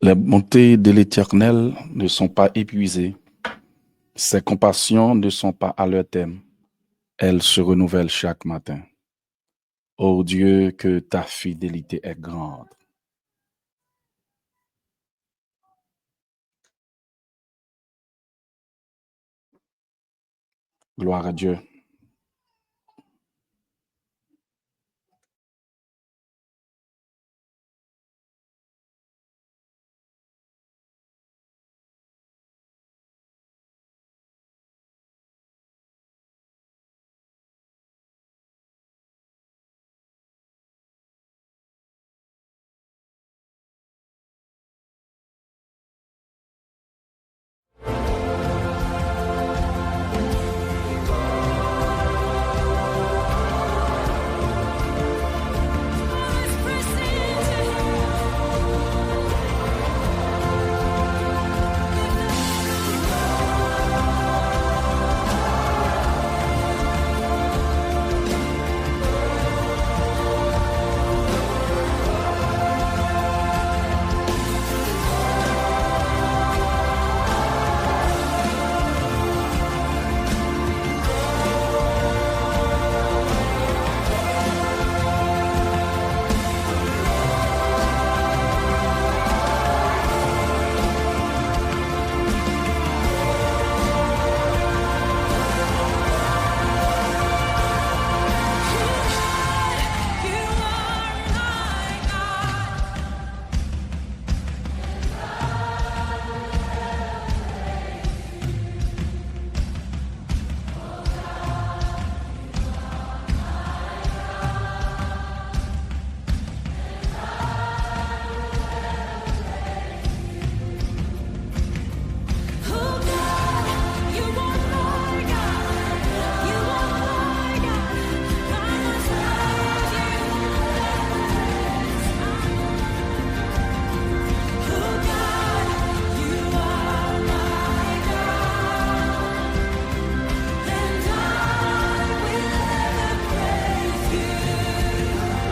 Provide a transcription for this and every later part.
Les bontés de l'Éternel ne sont pas épuisées. Ses compassions ne sont pas à leur terme. Elles se renouvellent chaque matin. Ô Dieu, que ta fidélité est grande. Gloire à Dieu.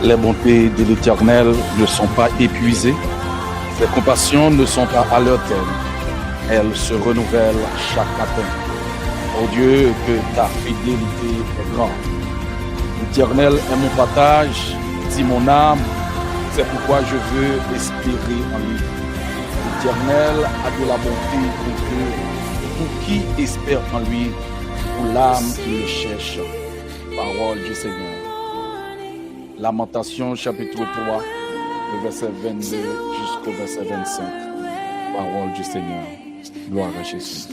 Les bontés de l'Éternel ne sont pas épuisées. Ses compassions ne sont pas à leur terme. Elles se renouvellent chaque matin. Ô Dieu, que ta fidélité est grande. L'Éternel est mon partage, dit mon âme. C'est pourquoi je veux espérer en lui. L'Éternel a de la bonté pour qui espère en lui, pour l'âme qui le cherche. Parole du Seigneur. Lamentation chapitre 3, le verset 22 jusqu'au verset 25. Parole du Seigneur. Gloire à Jésus.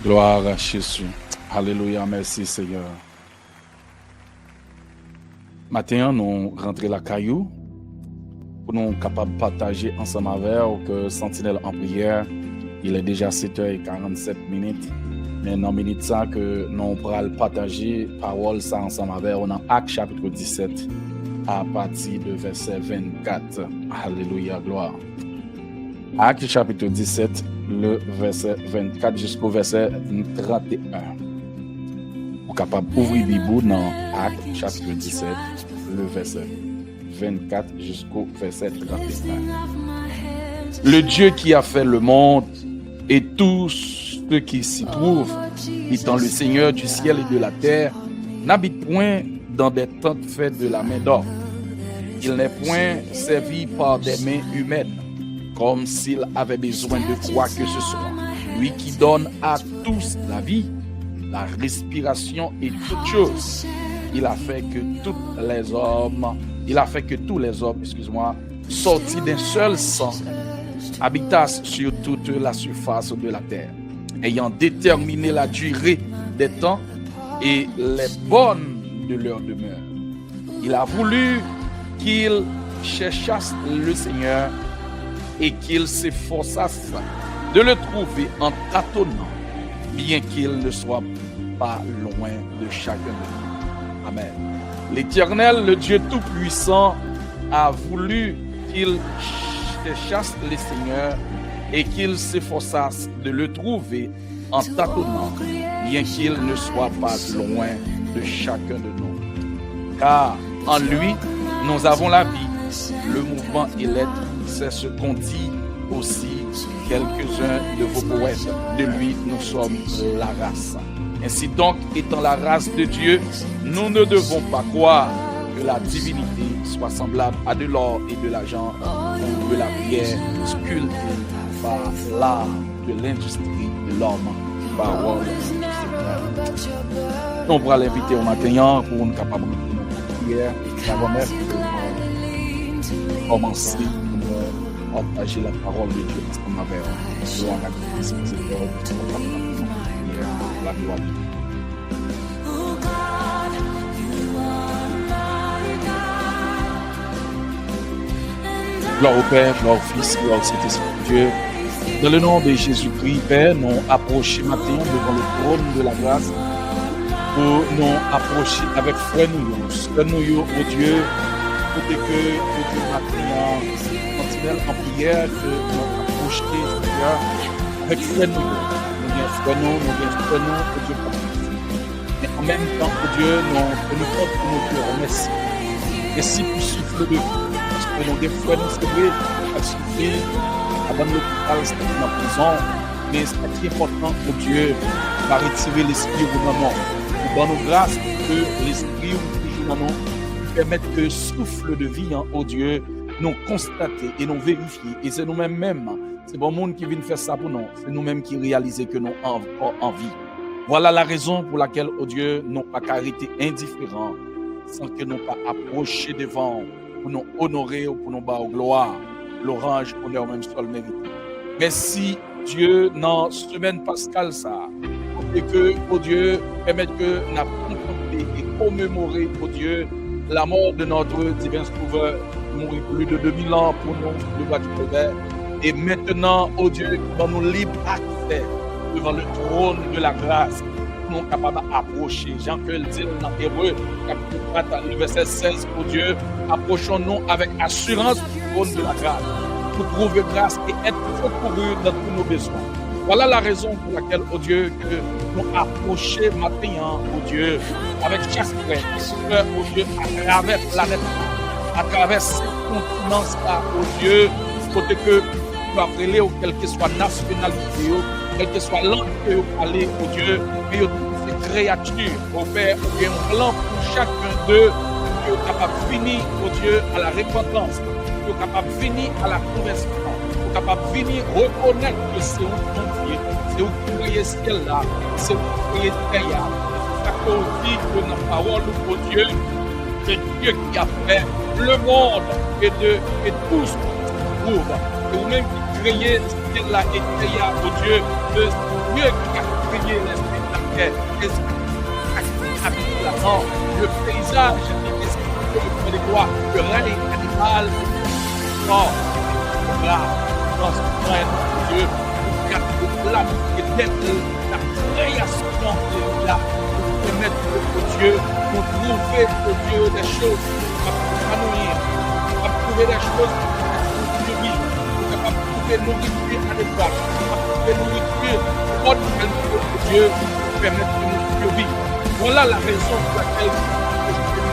Gloire à Jésus. Alléluia, merci Seigneur. Matin, nous rentrons la caillou pour nous capables de partager ensemble avec que Sentinelle en prière. Il est déjà 7h47. Mais dans minute ça que nous pourrons partager parole ça ensemble avec on a Actes chapitre 17 à partir de verset 24. Alléluia, gloire. Actes chapitre 17, le verset 24 jusqu'au verset 31. Vous êtes capable d'ouvrir la Bible dans Actes chapitre 17, le verset 24 jusqu'au verset 31. Le Dieu qui a fait le monde et tout ce qui s'y trouve, étant le Seigneur du ciel et de la terre, n'habite point dans des tentes faites de la main d'homme. Il n'est point servi par des mains humaines, comme s'il avait besoin de quoi que ce soit. Lui qui donne à tous la vie, la respiration et toutes choses. Il a fait que tous les hommes, sortis d'un seul sang, habitassent sur toute la surface de la terre, ayant déterminé la durée des temps et les bornes de leur demeure. Il a voulu qu'ils cherchassent le Seigneur et qu'ils s'efforçassent de le trouver en tâtonnant, bien qu'il ne soit pas loin de chacun de nous. Amen. L'Éternel, le Dieu Tout-Puissant, a voulu qu'ils cherchassent le Seigneur et qu'ils s'efforçassent de le trouver en tâtonnant, bien qu'il ne soit pas loin de chacun de nous. Car en lui, nous avons la vie. Le mouvement et l'être, c'est ce qu'ont dit aussi quelques-uns de vos poètes. De lui, nous sommes la race. Ainsi donc, étant la race de Dieu, nous ne devons pas croire que la divinité soit semblable à de l'or et de l'argent ou de la pierre sculptée par l'art de l'industrie de l'homme. Parole du Seigneur. On pourra l'inviter au matin pour nous capables de prière. Avant même de commencer à partager la parole de Dieu ensemble avec nous. La gloire de Dieu. Gloire au Père, gloire au Fils, gloire au Saint-Esprit de Dieu. Dans le nom de Jésus-Christ, Père, nous approchons maintenant devant le trône de la grâce pour nous approcher avec foi nous. Seigneur, oh Dieu, pour que Dieu maintenant continue en prière que nous approcher, Seigneur, avec foi nous. Nous viens foi nous, que Dieu parle. Mais en même temps, oh Dieu, nous te remercions. Merci pour souffle de vie. Parce que nous, des fois, nous sommes à souffrir. Avant l'hôpital, c'est dans la prison, mais ce qui est important pour Dieu, va retirer l'esprit au moment. Nous donnons grâce que l'esprit qui joue dans nous nous permette que le souffle de vie, oh Dieu, nous constater et nous vérifier. Et c'est nous-mêmes, c'est bon monde qui vient faire ça pour nous. C'est nous-mêmes qui réalisons que nous avons envie. Voilà la raison pour laquelle, oh Dieu, nous n'avons pas arrêté indifférents, sans que nous pas approcher devant pour nous honorer ou pour nous battre gloire. L'orange, honneur même seul mérité. Merci Dieu dans semaine pascale ça. Et que, oh Dieu, permette que nous contemplions et commémorer, oh Dieu, la mort de notre divin sauveur, mort plus de 2000 ans pour nous, le roi du Père. Et maintenant, oh Dieu, dans nos libres accès devant le trône de la grâce, nous sommes capables d'approcher. Jean que le dit dans Hébreu, chapitre 4, le verset 16, oh Dieu, approchons-nous avec assurance du trône de la grâce, pour trouver grâce et être secourus dans tous nos besoins. Voilà la raison pour laquelle, oh Dieu, que nous approchons maintenant, oh Dieu, avec chaque frère, oh Dieu, à travers la planète, à travers ces continents-là, oh Dieu, côté que nous appelons, ou quelle que soit la nationalité, quelle que soit langue que vous parlez, oh Dieu, mais ces créatures, oh Père, ou bien un plan pour chacun d'eux, qui est capable de venir, oh Dieu, à la repentance, qui est capable de venir à la conversion, qui est capable de venir reconnaître que c'est où ton Dieu, c'est où tu créez ce ciel-là, c'est où tu créez terre. C'est ça qu'on dit que dans la parole, oh Dieu, c'est Dieu qui a fait le monde et tout ce qu'on trouve. Et vous-même qui créez ce ciel-là et terre, oh Dieu, c'est Dieu qui a créé l'esprit de la terre, l'esprit qui habite là-dedans, le paysage, l'esprit de quoi, le règne animal, oh, là, dans ce point, Dieu, pour la création est là, pour permettre au Dieu, pour trouver au Dieu des choses à nourrir, pour trouver des choses pour vivre, pour trouver nourriture adéquate, pour trouver nourriture bonne au Dieu, pour permettre de nous vivre. Voilà la raison pour laquelle je vais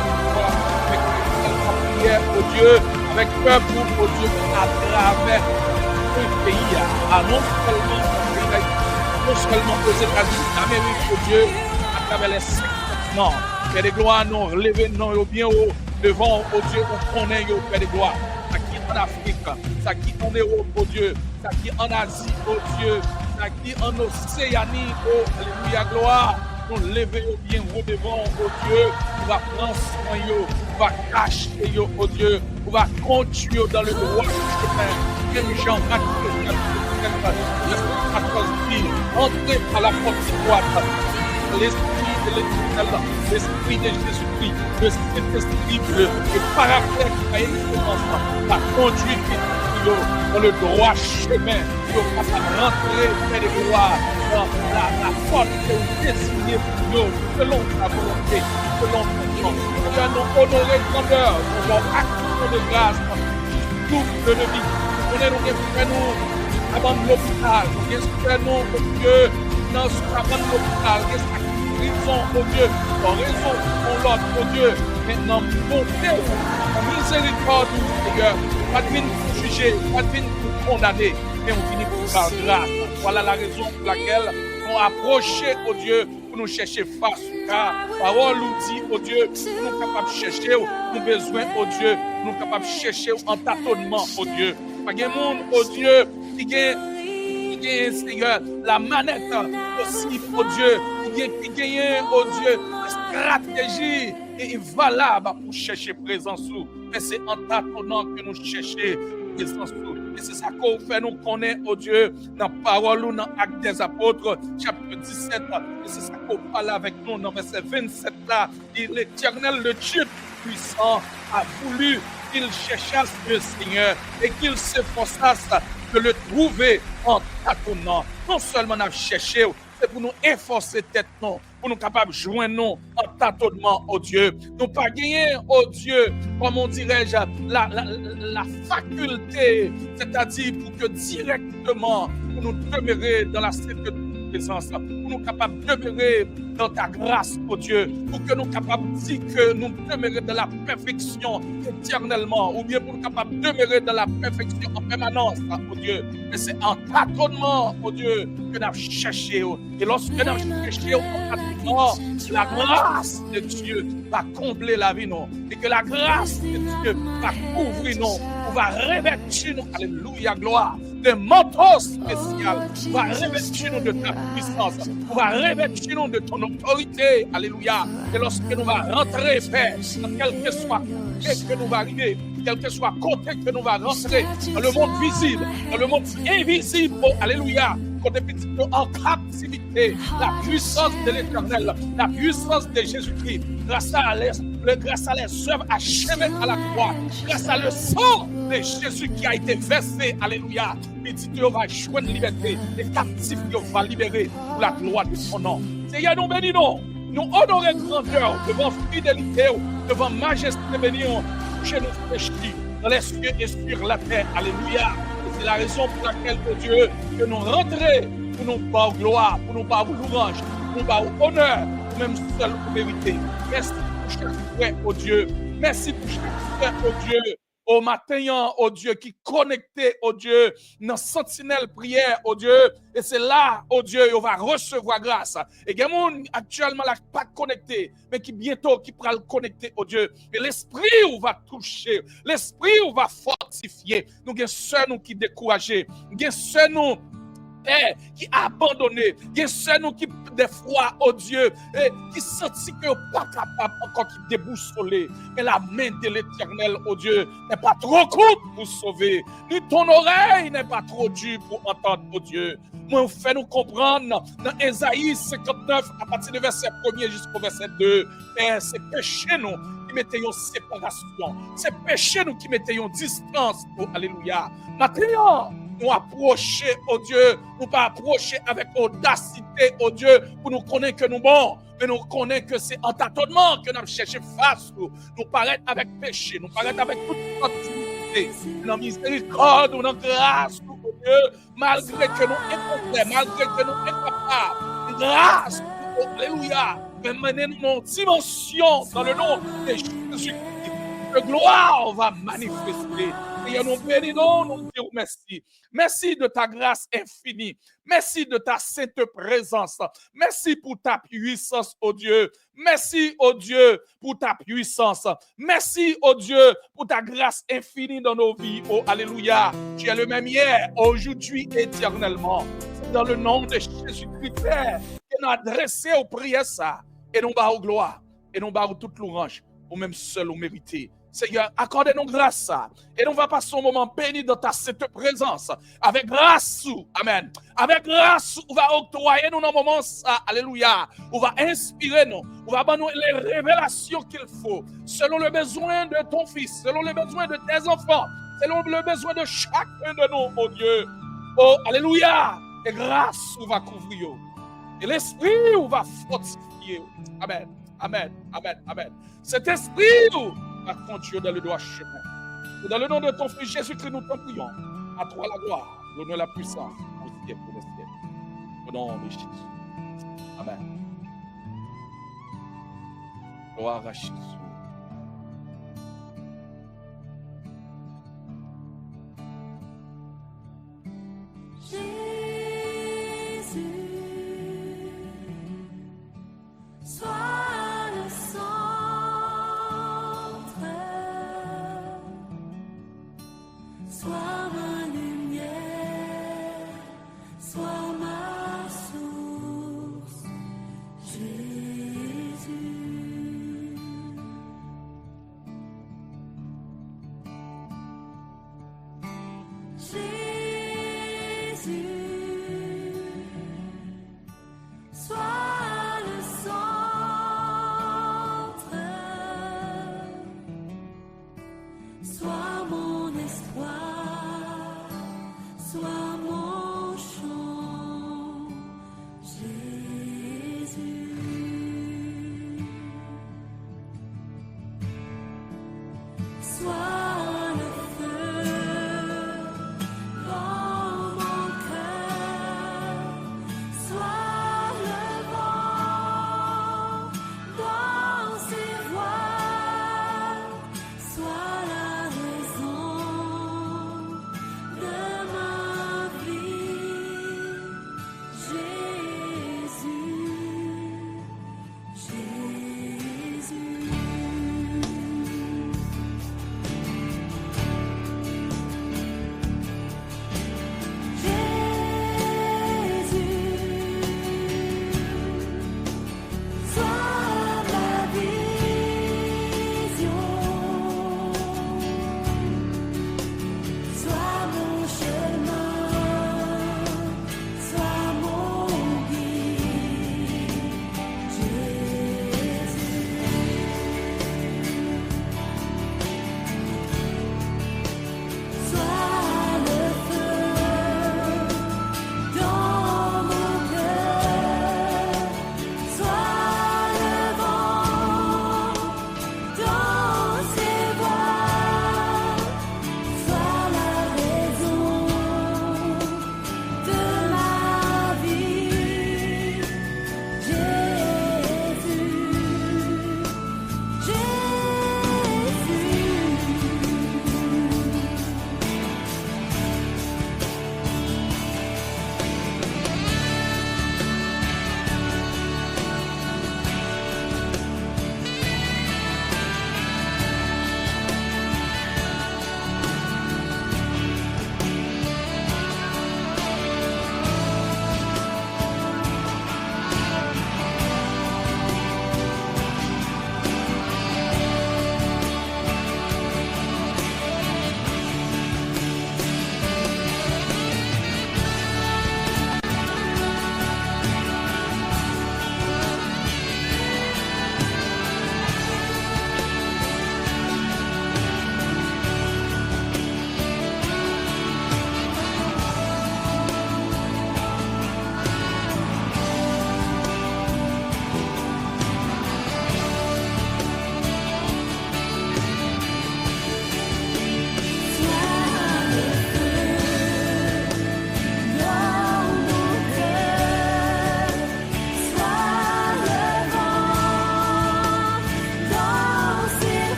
avec la prière au Dieu, avec peur pour Dieu, à travers le pays, non seulement aux États-Unis d'Amérique, au Dieu, à travers les 5 continents. Père de gloire, nous relevons bien haut devant, au Dieu, on connaît, Père de gloire. Ça qui est en Afrique, ça qui est en Europe, au Dieu, ça qui est en Asie, au Dieu, ça qui est en Océanie, oh, alléluia, gloire. Nous levons bien haut devant, oh Dieu, on va prendre soin, on va cacher, oh Dieu, on va continuer dans le droit chemin. Quel Jean 14 dit, entrez par la porte droite. L'esprit de l'Éternel, l'Esprit de Jésus-Christ, le Saint-Esprit, le Paraclet qui va commencer, va conduire dans le droit chemin, pour rentrer dans les gloires, dans la porte que vous dessinez pour nous, selon ta volonté, selon ton plan. Nous allons honorer grandeur, nous allons action de grâce, double de vie. Nous allons abandonner l'hôpital, nous espérons, oh Dieu, dans ce abandon de l'hôpital, raison, oh Dieu, en raison de l'autre, oh Dieu, maintenant, bonté, en miséricorde, Seigneur, pas de venir pour juger, pas de venir pour condamner, mais on finit par grâce. Voilà la raison pour laquelle on approche, oh Dieu, pour nous chercher face, car parole nous dit, oh Dieu, nous sommes capables de chercher, nous besoin, oh Dieu, nous sommes capables de chercher en tâtonnement, oh Dieu. Pas de monde, oh Dieu, qui gagne, Seigneur, la manette aussi, oh Dieu, qui gagne, oh Dieu, la stratégie et valable pour chercher présence. Mais c'est en tâtonnant que nous cherchons présence. Et c'est ça qu'on fait, nous connaît, oh Dieu, dans la parole ou dans l'Acte des Apôtres, chapitre 17. Et c'est ça qu'on parle avec nous dans verset 27 là. L'Éternel, le Dieu puissant, a voulu qu'il cherchasse le Seigneur et qu'il s'efforçasse de le trouver en tâtonnant. Non seulement nous chercher, c'est pour nous efforcer tête non, pour nous capables de joindre nous en tâtonnement, oh Dieu. Nous pas gagner, oh Dieu, comme on dirait, la faculté, c'est-à-dire pour que directement, pour nous demeurer dans la sainteté de présence, pour nous capables de demeurer dans ta grâce, oh Dieu, pour que nous capables de dire que nous demeurons dans la perfection éternellement, ou bien pour nous capables de demeurer dans la perfection en permanence, oh Dieu. Mais c'est en tâtonnement, oh Dieu, que nous avons cherché. Et lorsque nous avons cherché en tâtonnement, la grâce de Dieu va combler la vie, non? Et que la grâce de Dieu va couvrir nous, on va revêtir nous, alléluia, gloire, de manteau spécial, on va revêtir nous de ta puissance, on va revêtir nous de ton autorité, alléluia. Et lorsque nous allons rentrer, Père, dans quel que soit côté que nous allons arriver, quel que soit côté que nous allons rentrer, dans le monde visible, dans le monde invisible, oh, alléluia, côté petit en captivité, la puissance de l'Éternel, la puissance de Jésus-Christ, grâce à les œuvres achevées à la croix, grâce à le sang de Jésus qui a été versé, alléluia, petit Dieu va joindre liberté, les captifs Dieu va libérer pour la gloire de son nom. Seigneur, nous bénissons, nous honorons grandeur devant fidélité, devant majesté bénissons, chez nous péchés, dans les cieux et sur la terre, alléluia. Et c'est la raison pour laquelle, oh Dieu, que nous rentrons pour nous par gloire, pour nous par louange, pour nous par honneur, pour même seul pour mériter. Merci pour chaque frère, oh Dieu. Merci pour chaque frère, oh Dieu. Au matin, oh Dieu, qui connecté, oh Dieu, dans sentinelle prière, oh Dieu, et c'est là, oh Dieu, on va recevoir grâce. Et il y a des gens actuellement là, pas connecté, mais qui bientôt, qui pourra le connecter, oh Dieu. Et l'esprit, on va toucher, l'esprit, on va fortifier. Nous, il y a ceux nous qui découragés, il y a ceux nous qui abandonné, il y a ceux nous qui des fois, oh Dieu, qui sentit que pas capable encore qui déboussolé, mais la main de l'Éternel, oh Dieu, n'est pas trop courte pour sauver, ni ton oreille n'est pas trop dure pour entendre, oh Dieu. Moi, fait nous comprendre dans Ésaïe 59, à partir du verset 1er jusqu'au verset 2, c'est péché nous qui mettons en séparation, c'est péché nous qui mettons en distance, oh alléluia. Maintenant, nous approcher, oh Dieu, nous pas approcher avec audacité, oh Dieu, pour nous connaître que nous bons, mais nous connaître que c'est en tâtonnement que nous avons cherché face, nous paraître avec péché, nous paraître avec toute continuité, dans miséricorde, dans grâce, oh Dieu, malgré que nous incomplets, malgré que nous incapables, grâce, oh, alléluia, mais mener nos dimensions dans le nom de Jésus-Christ, que gloire va manifester. Et nous bénissons, nous disons merci. Merci de ta grâce infinie. Merci de ta sainte présence. Merci pour ta puissance, oh Dieu. Merci, oh Dieu, pour ta puissance. Merci, oh Dieu, pour ta grâce infinie dans nos vies. Oh, alléluia. Tu es le même hier, aujourd'hui, éternellement. C'est dans le nom de Jésus-Christ, Père, que nous adressons aux prières ça. Et nous bâtons gloire. Et nous bâtons toute louange. ou même seul ou mérité. Seigneur, accordez-nous grâce. Et nous va passer un moment béni dans ta cette présence. Avec grâce, amen. Avec grâce, on va octroyer nous dans moment ça, alléluia. On va inspirer nous. On va donner les révélations qu'il faut. Selon le besoin de ton fils, selon le besoin de tes enfants, selon le besoin de chacun de nous, oh Dieu. Oh, alléluia. Et grâce, on va couvrir. Et l'esprit, on va fortifier. Amen. Amen. Amen. Amen. Cet esprit, va conduire dans le droit chemin. Et dans le nom de ton Fils Jésus-Christ, nous t'en prions. À toi la gloire, l'honneur, la puissance, au ciel pour les ciels. Au nom de Jésus. Amen. Gloire à Jésus.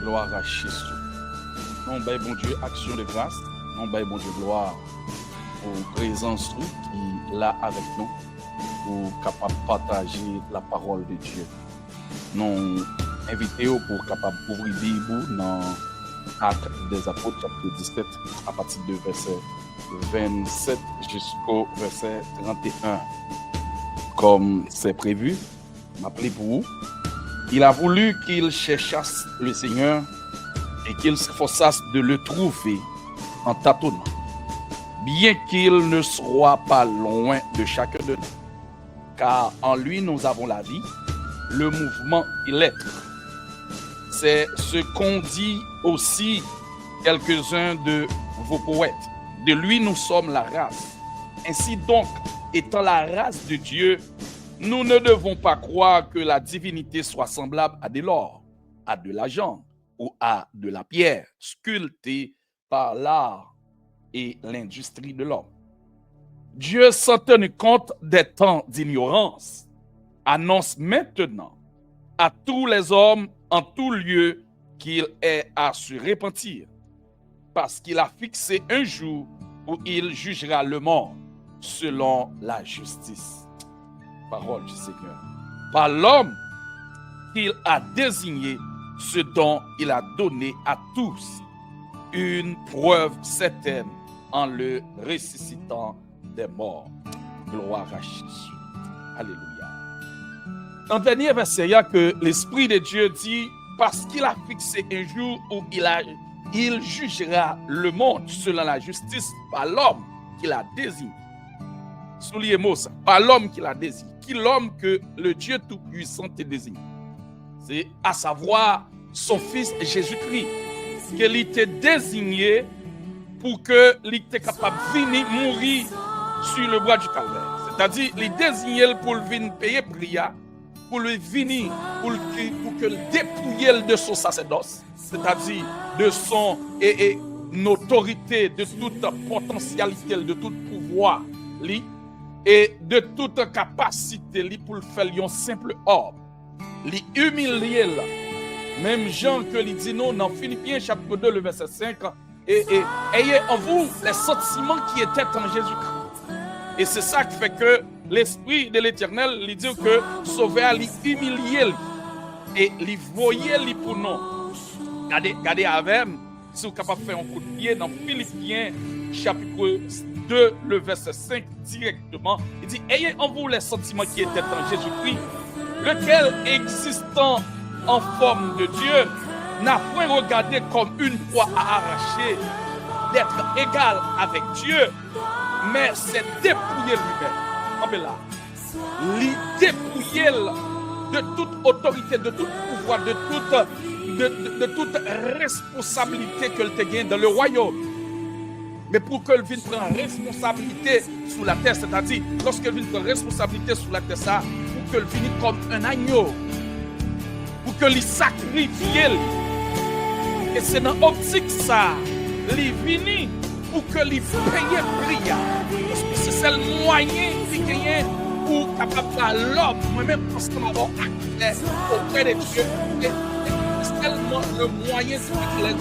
Gloire à Jésus. Non, ben, bon Dieu, action de grâce. Non, ben, bon Dieu, gloire pour présence qui est là avec nous, pour capable partager la parole de Dieu. Nous invitons pour capable ouvrir la Bible dans Actes des Apôtres, chapitre 17, à partir de verset 27 jusqu'au verset 31. Comme c'est prévu, m'appeler pour vous. Il a voulu qu'ils cherchassent le Seigneur et qu'ils s'efforçassent de le trouver en tâtonnant, bien qu'il ne soit pas loin de chacun de nous. Car en lui nous avons la vie, le mouvement et l'être. C'est ce qu'ont dit aussi quelques-uns de vos poètes. De lui nous sommes la race. Ainsi donc, étant la race de Dieu, nous ne devons pas croire que la divinité soit semblable à de l'or, à de l'argent ou à de la pierre, sculptée par l'art et l'industrie de l'homme. Dieu, sans tenir compte des temps d'ignorance, annonce maintenant à tous les hommes en tout lieu qu'il est à se repentir, parce qu'il a fixé un jour où il jugera le monde selon la justice. Parole du Seigneur. Par l'homme qu'il a désigné, ce dont il a donné à tous une preuve certaine en le ressuscitant des morts. Gloire à Jésus. Alléluia. Dans le dernier verset, il y a que l'Esprit de Dieu dit, parce qu'il a fixé un jour où il jugera le monde selon la justice par l'homme qu'il a désigné. Souliez-moi ça, par l'homme qu'il a désigné. Qui l'homme que le Dieu Tout-Puissant te désigne? C'est à savoir son Fils Jésus-Christ, qu'il était désigné pour qu'il était capable de venir mourir sur le bois du calvaire. C'est-à-dire, il est désigné pour venir payer prière, pour le venir, pour que le dépouiller de son sacerdoce, c'est-à-dire de son autorité, de toute potentialité, de tout pouvoir, et de toute capacité pour le faire un simple homme. Li humilier là. Même Jean que il dit non dans Philippiens chapitre 2 le verset 5 et ayez en vous les sentiments qui étaient en Jésus-Christ. Et c'est ça qui fait que l'Esprit de l'Éternel lui dit que Sauveur lui humilier et lui voyer lui pour nous. Regardez avec si vous êtes capable de faire un coup de pied dans Philippiens chapitre 2 le verset 5 directement. Il dit ayez en vous les sentiments qui étaient en Jésus-Christ, lequel existant en forme de Dieu n'a point regardé comme une proie à arracher d'être égal avec Dieu, mais s'est dépouillé lui-même. En là, lui dépouillé de toute autorité, de tout pouvoir, de toute responsabilité qu'elle te gagne dans le royaume. Mais pour qu'elle vienne prendre responsabilité sur la terre, c'est-à-dire lorsqu'elle vient prendre responsabilité sur la terre, ça, pour qu'elle vienne comme un agneau, pour qu'elle sacrifie. Et c'est dans l'optique ça, elle vient pour qu'elle paye prière. Parce que c'est le moyen qui gagne pour capable à l'homme, moi-même, parce qu'on a accès auprès de Dieu. Et c'est tellement le moyen de les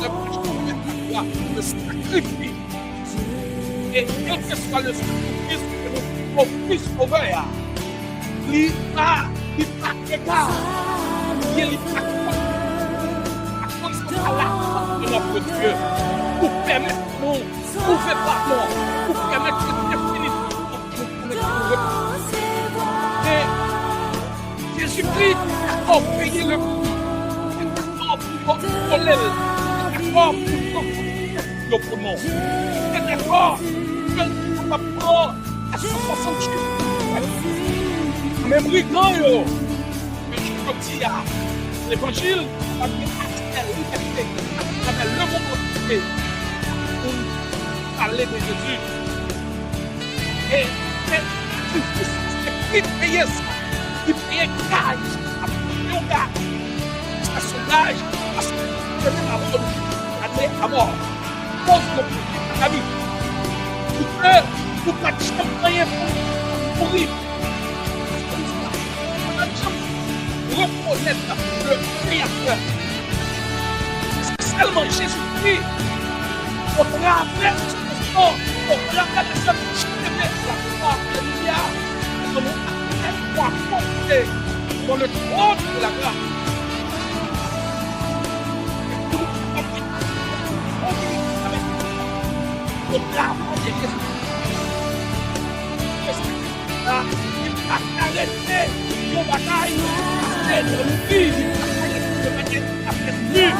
hommes de sacrifier. Et quel que soit le sacrifice que nous puisse ouvrir, il n'est pas égal. Il n'est pas à cause de la de notre Dieu pour permettre nous de trouver pardon, pour permettre que définitivement et Jésus-Christ a payé le prix. Il est d'accord pour voler, il est d'accord pour nous. Il est d'accord qu'on va prendre à 168. Même rigant, mais je dis à l'évangile, à la liberté, à le monde entier, pour parler de Jésus. Et il payait ça, il payait gage, à son âge, à son âge, à mort. Pose le prix, à la vie. Pour pas de champagne pour mourir. Reconnaître le Créateur. seulement Jésus-Christ, au travers de ce sang, au travers de ce chemin, la croix, alléluia, nous avons accès à porter dans le trône de la grâce. Au travers de Jésus. Il va arrêter nos batailles, c'est nos vies, de manière aperçue.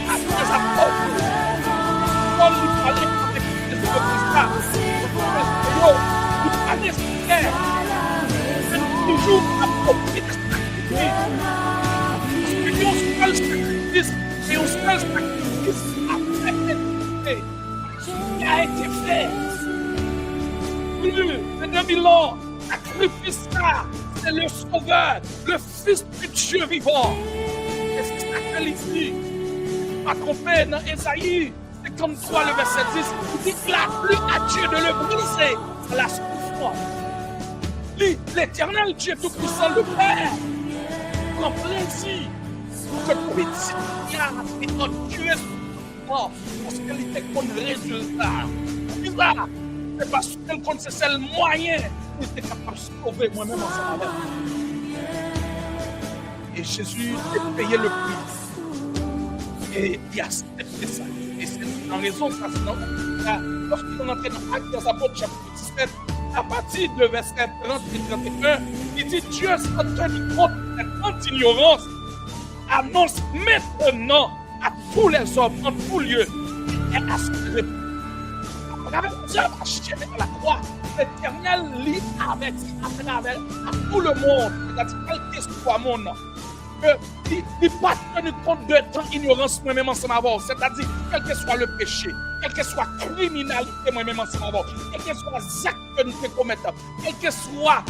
Après sa porte, comme nous parlons avec le Christ, nous parlons c'est toujours approprié de sacrifice. C'est un seul sacrifice, et un seul sacrifice après qui a été fait. C'est 2000 ans, sacrifice là, c'est le sauveur, le Fils du Dieu vivant. Et c'est ça que dit. Pas trompé dans Ésaïe 53, le verset 10, il dit qu'il a plu à Dieu de le briser à la souffrance. L'Éternel Dieu Tout-Puissant, le Père, prend plaisir que petit garde et notre Dieu parce qu'il était comme résultat. Bizarre. C'est parce qu'elle compte, c'est le moyen pour être capable de sauver moi-même ensemble avec. Et Jésus a payé le prix. Et il a accepté ça. Et c'est en raison de ça. Lorsqu'il est entré dans Actes des Apôtres, chapitre 17, à partir de verset 30 et 31, il dit Dieu s'en tenu compte de cette grande ignorance, annonce maintenant à tous les hommes, en tout lieu, et à ce que avec Dieu marché à la croix, l'Éternel lit avec à travers à tout le monde, c'est-à-dire quel que soit mon nom, qu'il n'est pas tenu compte de ton ignorance moi-même ensemble avant, c'est-à-dire quel que soit le péché, quelle que soit la criminalité moi-même ensemble avant, quel que soit les actes que nous commettons, quel que soit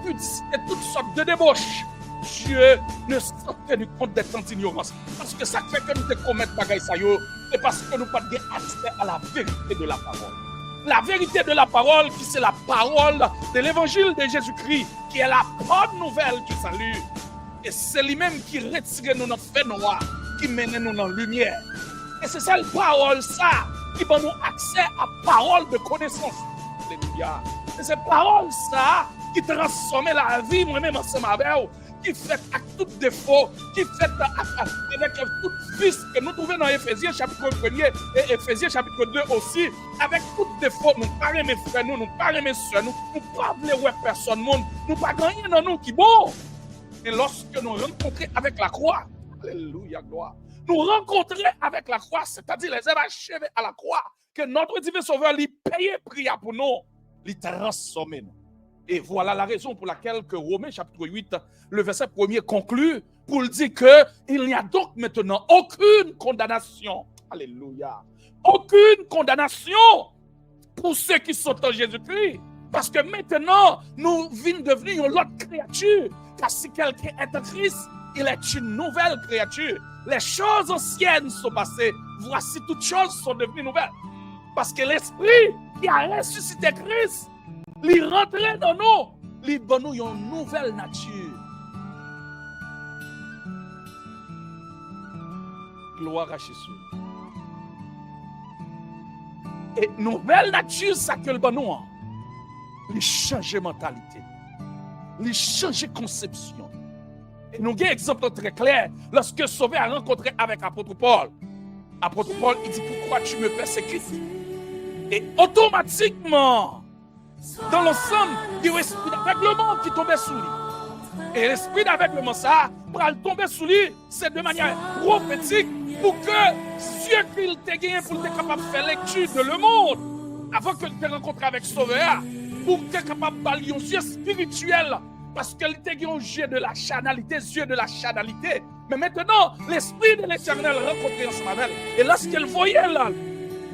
toutes sortes de débauches, Dieu ne s'est tenu compte de ton ignorance. Parce que ça fait que nous te commettons bagaille ça yo, c'est parce que nous n'avons pas accès à la vérité de la parole. La vérité de la parole, qui c'est la parole de l'évangile de Jésus-Christ, qui est la bonne nouvelle du salut. Et c'est lui-même qui retire nous dans le fait noir, qui mène nous dans la lumière. Et c'est cette parole, ça, qui va nous accès à la parole de connaissance. Alléluia. Et c'est parole, ça, qui transforme la vie, moi-même ensemble avec vous, qui fait avec tout défaut, qui fait avec tout vice que nous trouvons dans Éphésiens chapitre 1er et Éphésiens chapitre 2 aussi, avec tout défaut, nous ne parlons mes frères, nous ne parlons mes soeurs, nous ne parlons pas personne, nous ne pas gagner dans nous qui bon. Et lorsque nous rencontrons avec la croix, alléluia, gloire, nous rencontrons avec la croix, c'est-à-dire les œuvres achevées à la croix, que notre divin sauveur lui paye prix pour nous, lui transforme nous. Et voilà la raison pour laquelle que Romains chapitre 8, le verset 1er conclut pour dire qu'il n'y a donc maintenant aucune condamnation. Alléluia. Aucune condamnation pour ceux qui sont en Jésus-Christ. Parce que maintenant, nous venons devenir une autre créature. Car si quelqu'un est en Christ, il est une nouvelle créature. Les choses anciennes sont passées. Voici toutes choses sont devenues nouvelles. Parce que l'Esprit qui a ressuscité Christ, il rentre dans nous, il donne nous une nouvelle nature. Gloire à Jésus. Et nouvelle nature, ça que le donne nous, il change mentalité, il change conception. Et nous avons un exemple très clair lorsque Sauvé a rencontré avec l'apôtre Paul. L'apôtre Paul, il dit pourquoi tu me persécutes? Et automatiquement, dans l'ensemble, il y a l'esprit d'aveuglement qui tombait sous lui. Et l'esprit d'aveuglement, ça, pour tomber sous lui, c'est de manière prophétique pour que Dieu qu'il t'a gagné pour être capable de faire lecture de le monde, avant qu'il te rencontre avec Sauveur, pour être capable de balayer un yeux spirituel, parce qu'il t'a gagné un yeux de la charnalité, yeux de la charnalité. Mais maintenant, l'esprit de l'Éternel rencontré ensemble avec elle. Et lorsqu'elle voyait là,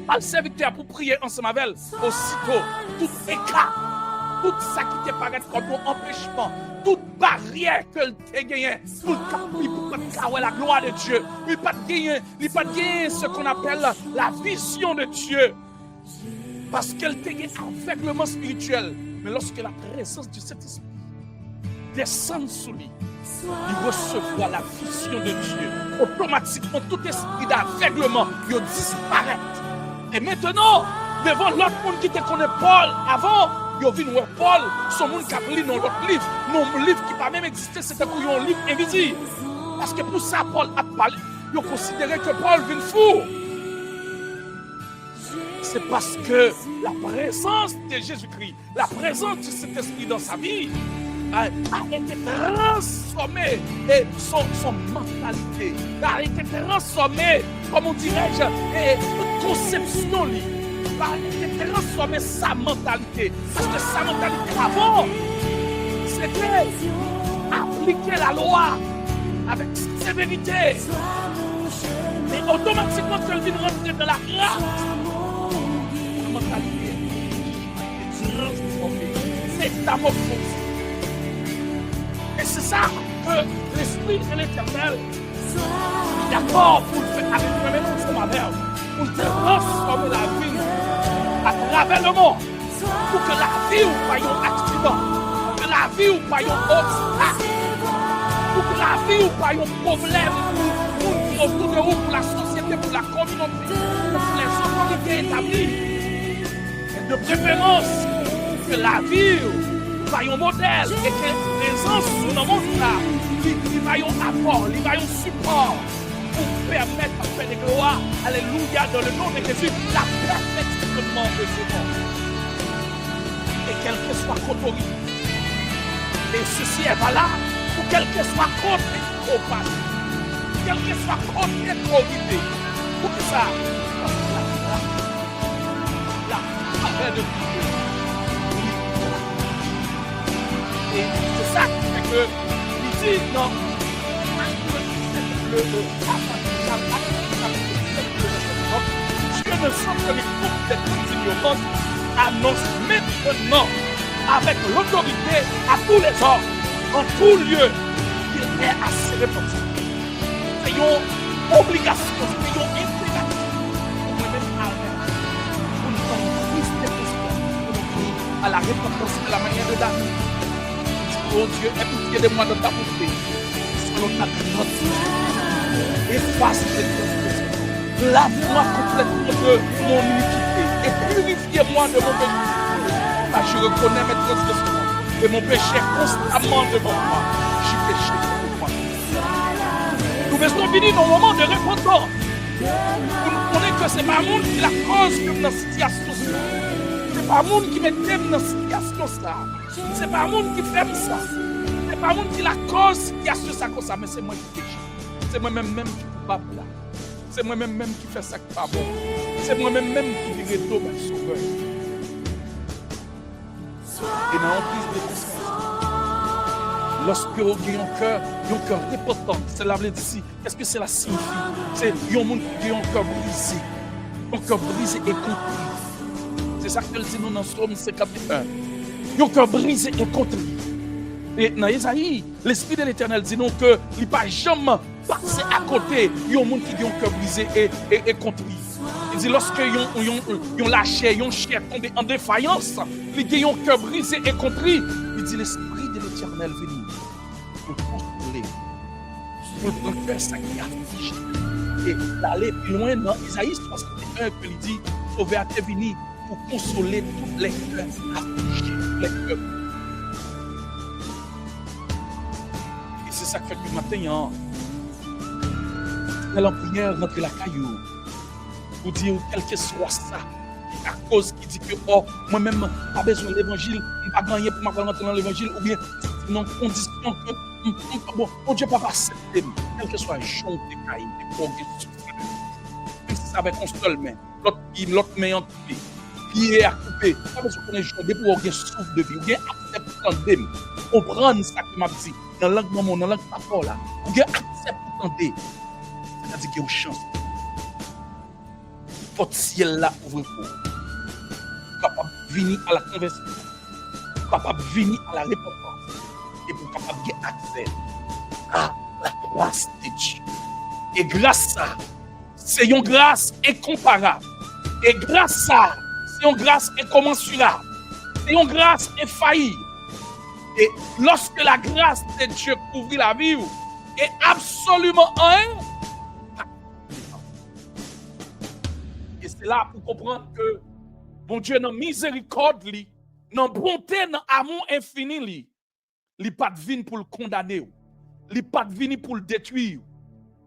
al serviteur pour prier ensemble avec elle, aussitôt, tout écart, tout ça qui te paraît comme un empêchement, toute barrière qu'elle t'a gagné, pour ne pas la gloire de Dieu, il pas gagner ce qu'on appelle la vision de Dieu, parce qu'elle t'a gagné aveuglement spirituel. Mais lorsque la présence du Saint-Esprit descend sous lui, il recevra la vision de Dieu. Automatiquement, tout esprit d'aveuglement, il disparaît. Et maintenant, devant l'autre monde qui te connaît Paul avant, il vient voir Paul, son monde qui a lu dans l'autre livre, non livre qui n'a pas même existé, c'était pour un livre invisible. Parce que pour ça, Paul a parlé, il a considéré que Paul vient fou. C'est parce que la présence de Jésus-Christ, la présence de cet esprit dans sa vie, a été transformée et son mentalité a été transformée, comment dirais-je, et conception a été transformée sa mentalité. Parce que sa mentalité avant, c'était appliquer la loi avec sévérité. Mais automatiquement, quand il vient rentrer dans la grâce, la mentalité est transformée, métamorphosée. Et c'est ça que l'Esprit de l'Éternel est d'accord pour le faire avec nous-mêmes pour transformer la vie à travers le monde. Pour que la vie ou pas un accident, pour que la vie ou pas un obstacle, pour que la vie ou pas un problème pour autour de vous, pour la société, pour la communauté, pour les autorités établies. Et de préférence, que la vie va un modèle et que présence dans le monde là, il va un apport, il va un support pour permettre de faire des gloires, alléluia, dans le nom de Jésus, la perfection de ce monde. Et quelle que soit l'autorité, et ceci est valable pour quel que soit côté propage, quel que soit côté autorité, pour que ça, la faveur de Dieu. Et c'est ça qui fait que il dit non. Dieu ne semble que les groupes des continueront annonce maintenant avec l'autorité à tous les hommes, en tout lieu, qu'il est assez répandu. C'est une obligation, c'est une impératif. Pour nous-mêmes pour nous faire plus de questions, à la repentance de la manière de David. Oh Dieu, aie pitié de moi dans ta bonté, selon ta grâce. Efface cette transgression. Lave-moi complètement de mon iniquité et purifie-moi de mon péché. Car je reconnais mes transgressions et mon péché constamment devant moi. J'ai péché contre moi. Nous restons venus dans le moment de repentance. Nous connaissons que ce n'est pas le monde qui est la cause de notre situation. Ce n'est pas le monde qui met dans cette situation. Ce n'est pas le monde qui fait ça. Ce n'est pas le monde qui est la cause qui a ça comme ça. Mais c'est moi qui péché. C'est moi-même qui est coupable là. C'est moi-même qui fait ça qui n'est pas bon. C'est moi-même qui dirait d'eau, mon sauveur. Et dans l'emprise de conscience, lorsque vous avez un cœur repentant, cela veut dire ici, qu'est-ce que cela signifie? C'est un monde qui a un cœur brisé. Un cœur brisé et contrit. C'est ça que dit nous dans Somme 51. Un cœur brisé et contrit. Et dans Isaïe, l'Esprit de l'Éternel dit non que il ne va jamais passer à côté d'un monde qui a un cœur brisé et contrit. Il dit lorsque yon la chair, yon chair tombé en défaillance, il a un cœur brisé et contrit. Il dit l'Esprit de l'Éternel venu pour consoler, pour le cœur ça qui a affligé. Et d'aller plus loin dans Isaïe 61, il dit sauver à te venir pour consoler tous les cœurs affligés, les cœurs. Et c'est ça que fait que matin, dans la prière, rentrer la caillou. Pour dire, quel que soit ça, à cause qui dit que, oh, moi-même, pas besoin de l'évangile, je n'ai pas gagné pour m'avoir rentrer dans l'évangile, ou bien, non, condition que, bon, Dieu pas accepter, quel que soit le jour de caillou, de progrès, même si ça avec un seul main, l'autre main en coupé, pied à couper, pas besoin qu'on ait jour de pour souffle de vie, ou bien accepter, comprendre ça que m'a dit, dans la langue maman, dans la langue papa, là, ou bien accepter, c'est-à-dire qu'il y a une chance. Votre ciel là ouvre pour vous. Capable de venir à la conversion, capable de venir à la repentance, et pour capable de gagner accès à la grâce de Dieu. Et grâce à ça, c'est une grâce incomparable. Et grâce à ça, c'est une grâce incommensurable. C'est une grâce infaillible. Et lorsque la grâce de Dieu couvrit la vie, et absolument rien. Et c'est là pour comprendre que bon Dieu, dans miséricorde, dans bonté, dans amour infini, il n'est pas venu pour le condamner, il n'est pas venu pour le détruire,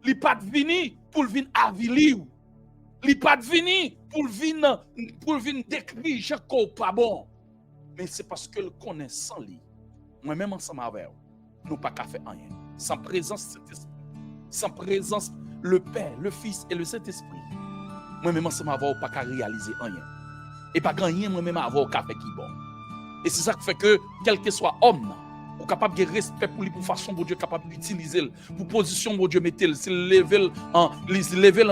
il n'est pas venu pour le venir avilir, il n'est pas venu pour le venir décrire Jacob pas bon. Mais c'est parce que le connaissant lui, moi-même ensemble avec nous, pas qu'à faire rien. Sans présence Saint-Esprit, sans présence le Père, le Fils et le Saint-Esprit, moi-même ensemble avec pas qu'à réaliser rien. Et pas rien moi-même avoir qu'à faire qui bon. Et c'est ça qui fait que, quel que soit homme, ou capable de respect pour lui, pour façon bon Dieu capable d'utiliser, pour position bon Dieu mettre, s'il level en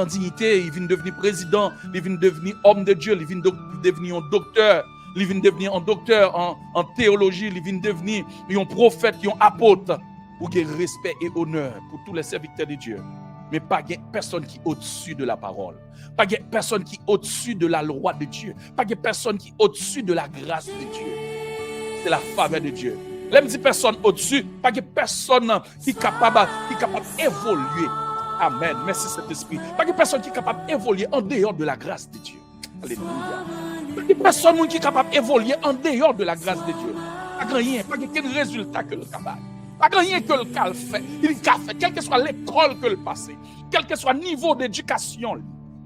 dignité, il vient devenir président, il vient devenir homme de Dieu, il vient devenir un docteur, il vient devenir un docteur en théologie, il vient devenir un prophète, un apôtre, ou qu'il respect et honneur pour tous les serviteurs de Dieu. Mais pas personne qui est au-dessus de la parole. Pas personne qui est au-dessus de la loi de Dieu. Pas personne qui est au-dessus de la grâce de Dieu. C'est la faveur de Dieu. L'aime dit personne au-dessus, pas personne qui est capable d'évoluer. Amen. Merci Saint-Esprit. Pas personne qui est capable d'évoluer en dehors de la grâce de Dieu. Alléluia. Pas personne qui est capable d'évoluer en dehors de la grâce de Dieu. Pas rien, pas quel résultat que le capable. Pas rien que le cas fait. Il a fait, quelle que soit l'école que le passé, quel que soit le niveau d'éducation,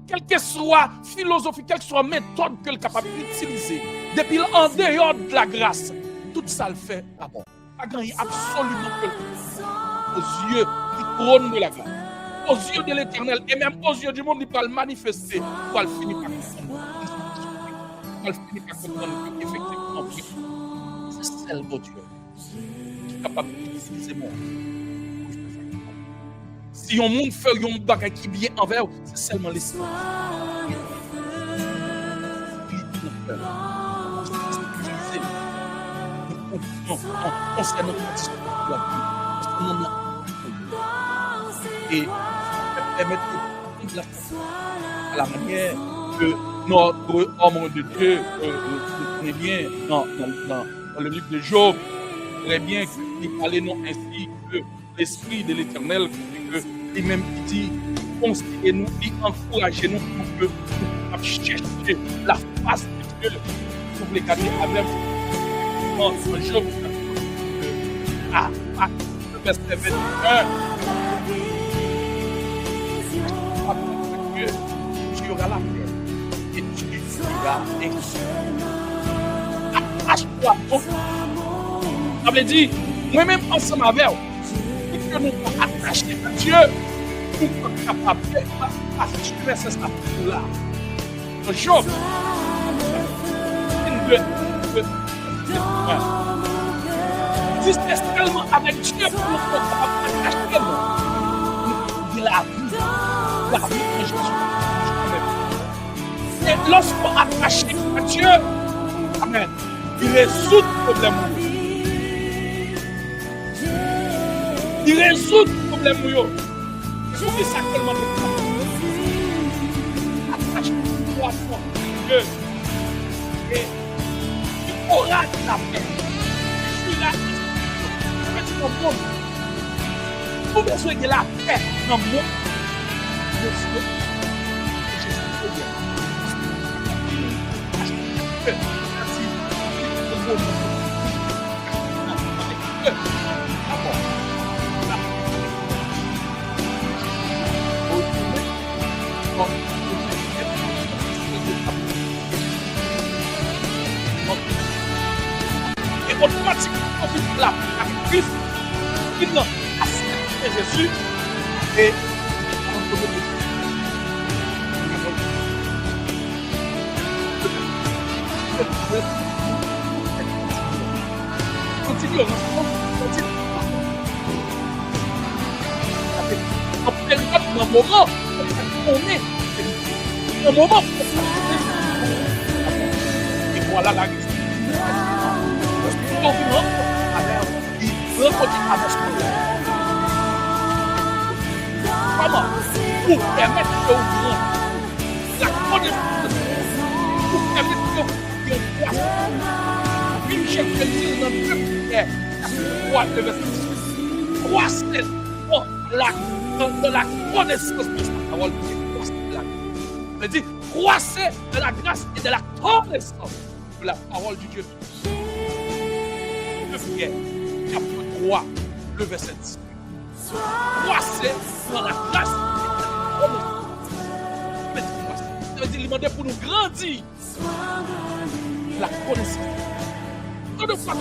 quelle que soit philosophie, quelle que soit méthode que le capable d'utiliser, depuis en dehors de la grâce, tout ça le fait pas bon. Pas rien absolument que le aux yeux qui trônent de la grâce, aux yeux de l'Éternel et même aux yeux du monde, il va le manifester, il va le finir par comprendre. Il va le finir par comprendre qu'effectivement, c'est celle de Dieu. Capable d'utiliser moi. Si on monde fait un bagage qui vient envers, c'est seulement l'esprit. Et permettre de à la manière que notre homme de Dieu connaît bien dans le livre de Job. Très bien qu'il parlait non ainsi que l'Esprit de l'Éternel, que lui-même dit, conseillez-nous et encouragez-nous pour que nous puissions chercher la face de Dieu. Pour les garder avec nous. Job, le verset 21, tu auras la paix et tu seras exaucé. Attache-toi donc. Ça veut dire, moi-même ensemble avec vous, que nous sommes attachés à Dieu, nous sommes capables d'assurer ce statut-là. Job, si c'est seulement avec Dieu que nous sommes capables d'attacher, nous disons la vie de Jésus. Et lorsqu'on est attaché à Dieu, amen, il résout le problème. Il résout le problème. C'est ça tellement de temps. Attache-toi à Dieu. Et il aura la paix. Je suis là. Je suis dans vous besoin de la paix dans le monde. Et automatiquement, la Christ, il a accepté Jésus et continue. Après un moment, on est un moment. Et voilà la Christ. Comment? Pour permettre que la connaissance, pour permettre que une cherche dans le peuple, 3, le verset 18. Croissez dans la connaissance de sa parole. Il dit, croissez de la grâce et de la connaissance de la parole du Dieu. De Pierre, chapitre 3, le verset 18. Croissez dans la grâce et de la connaissance. Ça veut dire, il demandait pour nous grandir la connaissance. Quand nous faisons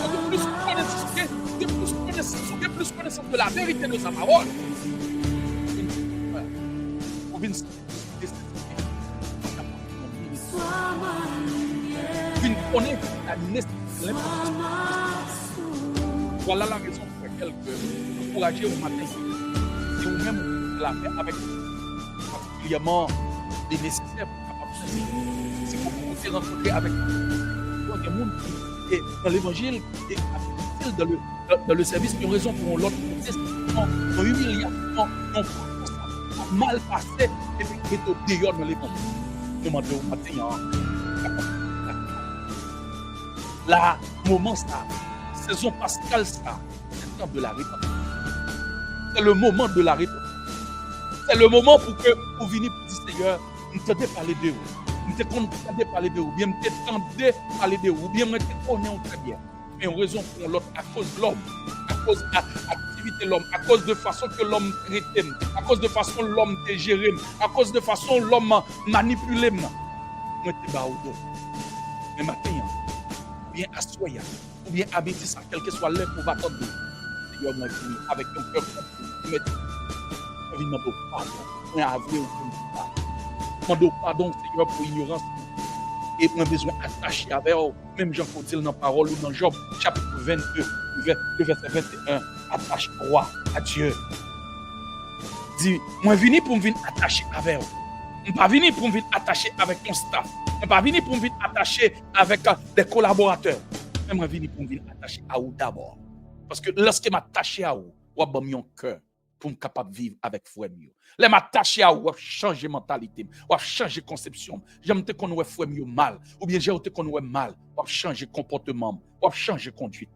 de plus connaissance de la vérité de sa parole, vous connaissez la nécessité. Voilà la raison pour laquelle vous encouragez au matin. Si vous-même la faites avec particulièrement les nécessaires pour capable de si vous pouvez rencontrer avec des gens qui est dans l'évangile et dans le service qui ont raison pour l'autre protestation, dans l'humiliation, dans mal passé et puis qui est dehors dans l'évangile. Demandez au matin. La moment ça, saison pascale ça, c'est le temps de la repentance. C'est le moment de la repentance. C'est le moment pour que vous veniez pour dire Seigneur, nous t'entendez parler de vous. Nous t'entendez parler de vous. Bien, nous t'entendez parler de vous. Bien, nous t'entendons très bien. Mais en raison pour l'autre, à cause de l'homme, à cause de l'activité de l'homme, à cause de façon que l'homme traite, à cause de façon l'homme te gère, à cause de façon l'homme manipule. Moi, t'es bas au dos. Mais maintenant, bien assoyant, ou bien amétissant, quel que soit l'heure qu'on va attendre. Seigneur, moi, fini avec ton cœur compris. Je demande pardon. Moi, avoué au fond. Je demande pardon, Seigneur, pour l'ignorance. Et moi, besoin d'attacher avec eux. Même Jean-Paul dit dans la parole ou dans Job, chapitre 22, le verset 21, attache-toi à Dieu. Dis, moi, je viens pour me venir attacher avec eux. Je ne pas venir pour me venir attacher avec ton staff. Je ne pas venir pour me venir attacher avec des collaborateurs. Mais je viens pour me venir attacher à vous d'abord. Parce que lorsque je m'attache à vous, je vais mon cœur pour me capable de vivre avec frère mieux. Là, m'attacher à vous, changer mentalité, ou changer conception. J'aime te qu'on frère mieux mal, ou bien j'ai te qu'on mal, ou changer comportement, ou changer conduite.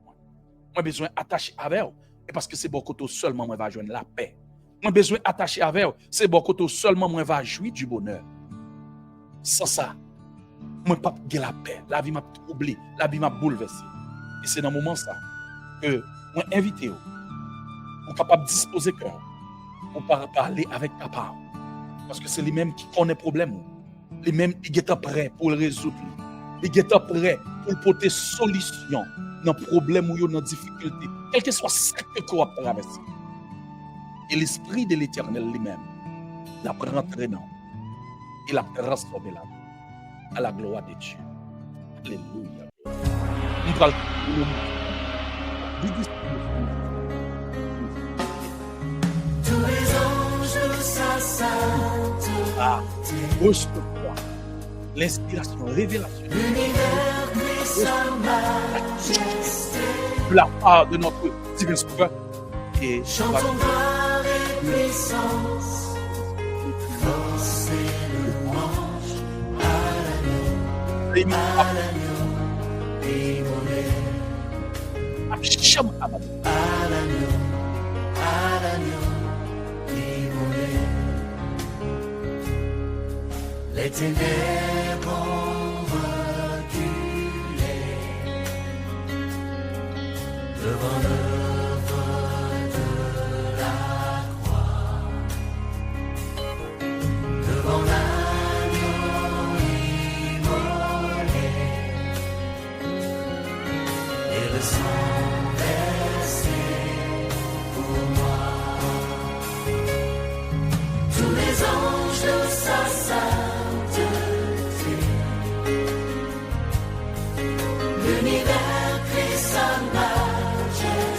Moi besoin d'attacher avec vous, et parce que c'est bon côté seulement moi va joindre la paix. Moi besoin d'attacher avec vous, c'est bon côté seulement moi va jouir du bonheur. Sans ça, moi pas de la paix, la vie m'a troublé, la vie m'a bouleversé. Et c'est dans ce moment ça que moi invité vous pour capable disposer cœur pour parler avec papa parce que c'est lui-même qui connaît le problème, lui-même il est prêt pour le résoudre, il est prêt pour porter solution dans problème ou dans difficulté, quel que soit ce que tu as traversé. Et l'esprit de l'Éternel lui-même l'a rentré dans, il a transformé la vie à la gloire de Dieu. Alléluia. Nous parlons reçois l'inspiration, révélation de la part de notre divin sauveur et chantons gloire et puissance, force et louange à l'agneau immolé, à l'agneau immolé. Les ténèbres ont reculé devant l'œuvre de la croix, devant l'agneau immolé et le sang versé pour moi. Tous les anges de sa sainteté, l'univers crie sa majesté.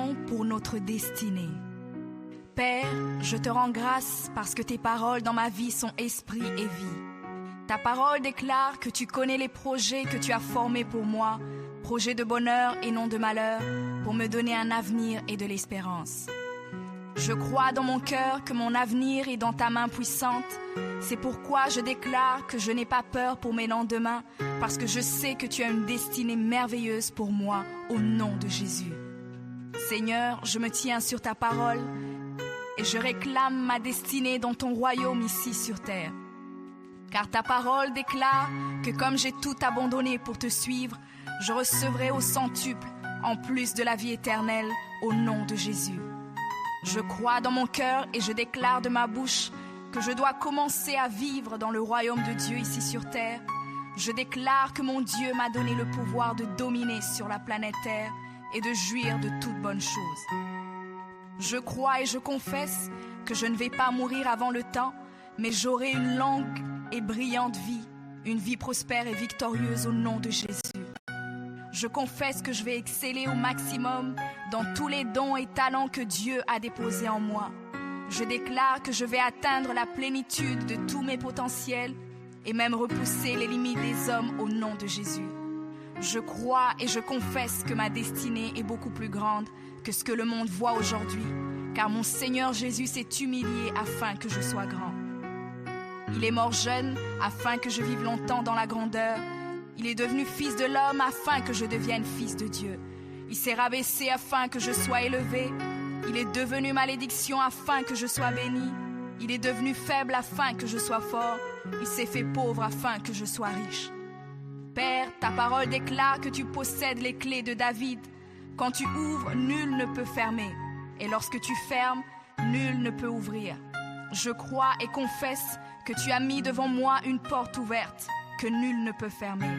prions pour notre destinée. Père, je te rends grâce parce que tes paroles dans ma vie sont esprit et vie. Ta parole déclare que tu connais les projets que tu as formés pour moi, projets de bonheur et non de malheur, pour me donner un avenir et de l'espérance. Je crois dans mon cœur que mon avenir est dans ta main puissante. C'est pourquoi je déclare que je n'ai pas peur pour mes lendemains, parce que je sais que tu as une destinée merveilleuse pour moi, au nom de Jésus. Seigneur, je me tiens sur ta parole et je réclame ma destinée dans ton royaume ici sur terre. Car ta parole déclare que comme j'ai tout abandonné pour te suivre, je recevrai au centuple, en plus de la vie éternelle, au nom de Jésus. Je crois dans mon cœur et je déclare de ma bouche que je dois commencer à vivre dans le royaume de Dieu ici sur terre. Je déclare que mon Dieu m'a donné le pouvoir de dominer sur la planète Terre et de jouir de toutes bonnes choses. Je crois et je confesse que je ne vais pas mourir avant le temps, mais j'aurai une longue et brillante vie, une vie prospère et victorieuse au nom de Jésus. Je confesse que je vais exceller au maximum dans tous les dons et talents que Dieu a déposés en moi. Je déclare que je vais atteindre la plénitude de tous mes potentiels et même repousser les limites des hommes au nom de Jésus. Je crois et je confesse que ma destinée est beaucoup plus grande que ce que le monde voit aujourd'hui, car mon Seigneur Jésus s'est humilié afin que je sois grand. Il est mort jeune afin que je vive longtemps dans la grandeur. Il est devenu fils de l'homme afin que je devienne fils de Dieu. Il s'est rabaissé afin que je sois élevé. Il est devenu malédiction afin que je sois béni. Il est devenu faible afin que je sois fort. Il s'est fait pauvre afin que je sois riche. Père, ta parole déclare que tu possèdes les clés de David. Quand tu ouvres, nul ne peut fermer. Et lorsque tu fermes, nul ne peut ouvrir. Je crois et confesse que tu as mis devant moi une porte ouverte que nul ne peut fermer.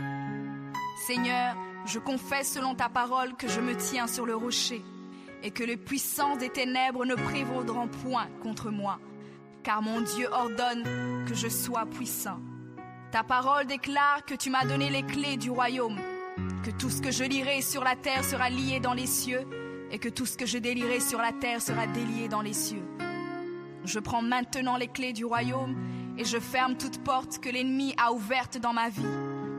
Seigneur, je confesse selon ta parole que je me tiens sur le rocher et que les puissances des ténèbres ne prévaudront point contre moi, car mon Dieu ordonne que je sois puissant. Ta parole déclare que tu m'as donné les clés du royaume, que tout ce que je lierai sur la terre sera lié dans les cieux et que tout ce que je délierai sur la terre sera délié dans les cieux. Je prends maintenant les clés du royaume et je ferme toute porte que l'ennemi a ouverte dans ma vie.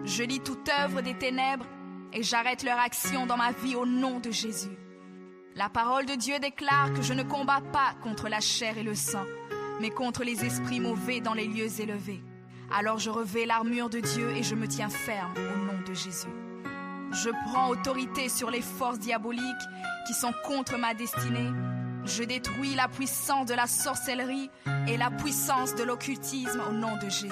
Je lis toute œuvre des ténèbres et j'arrête leur action dans ma vie au nom de Jésus. La parole de Dieu déclare que je ne combats pas contre la chair et le sang, mais contre les esprits mauvais dans les lieux élevés. Alors je revêts l'armure de Dieu et je me tiens ferme au nom de Jésus. Je prends autorité sur les forces diaboliques qui sont contre ma destinée. Je détruis la puissance de la sorcellerie et la puissance de l'occultisme au nom de Jésus.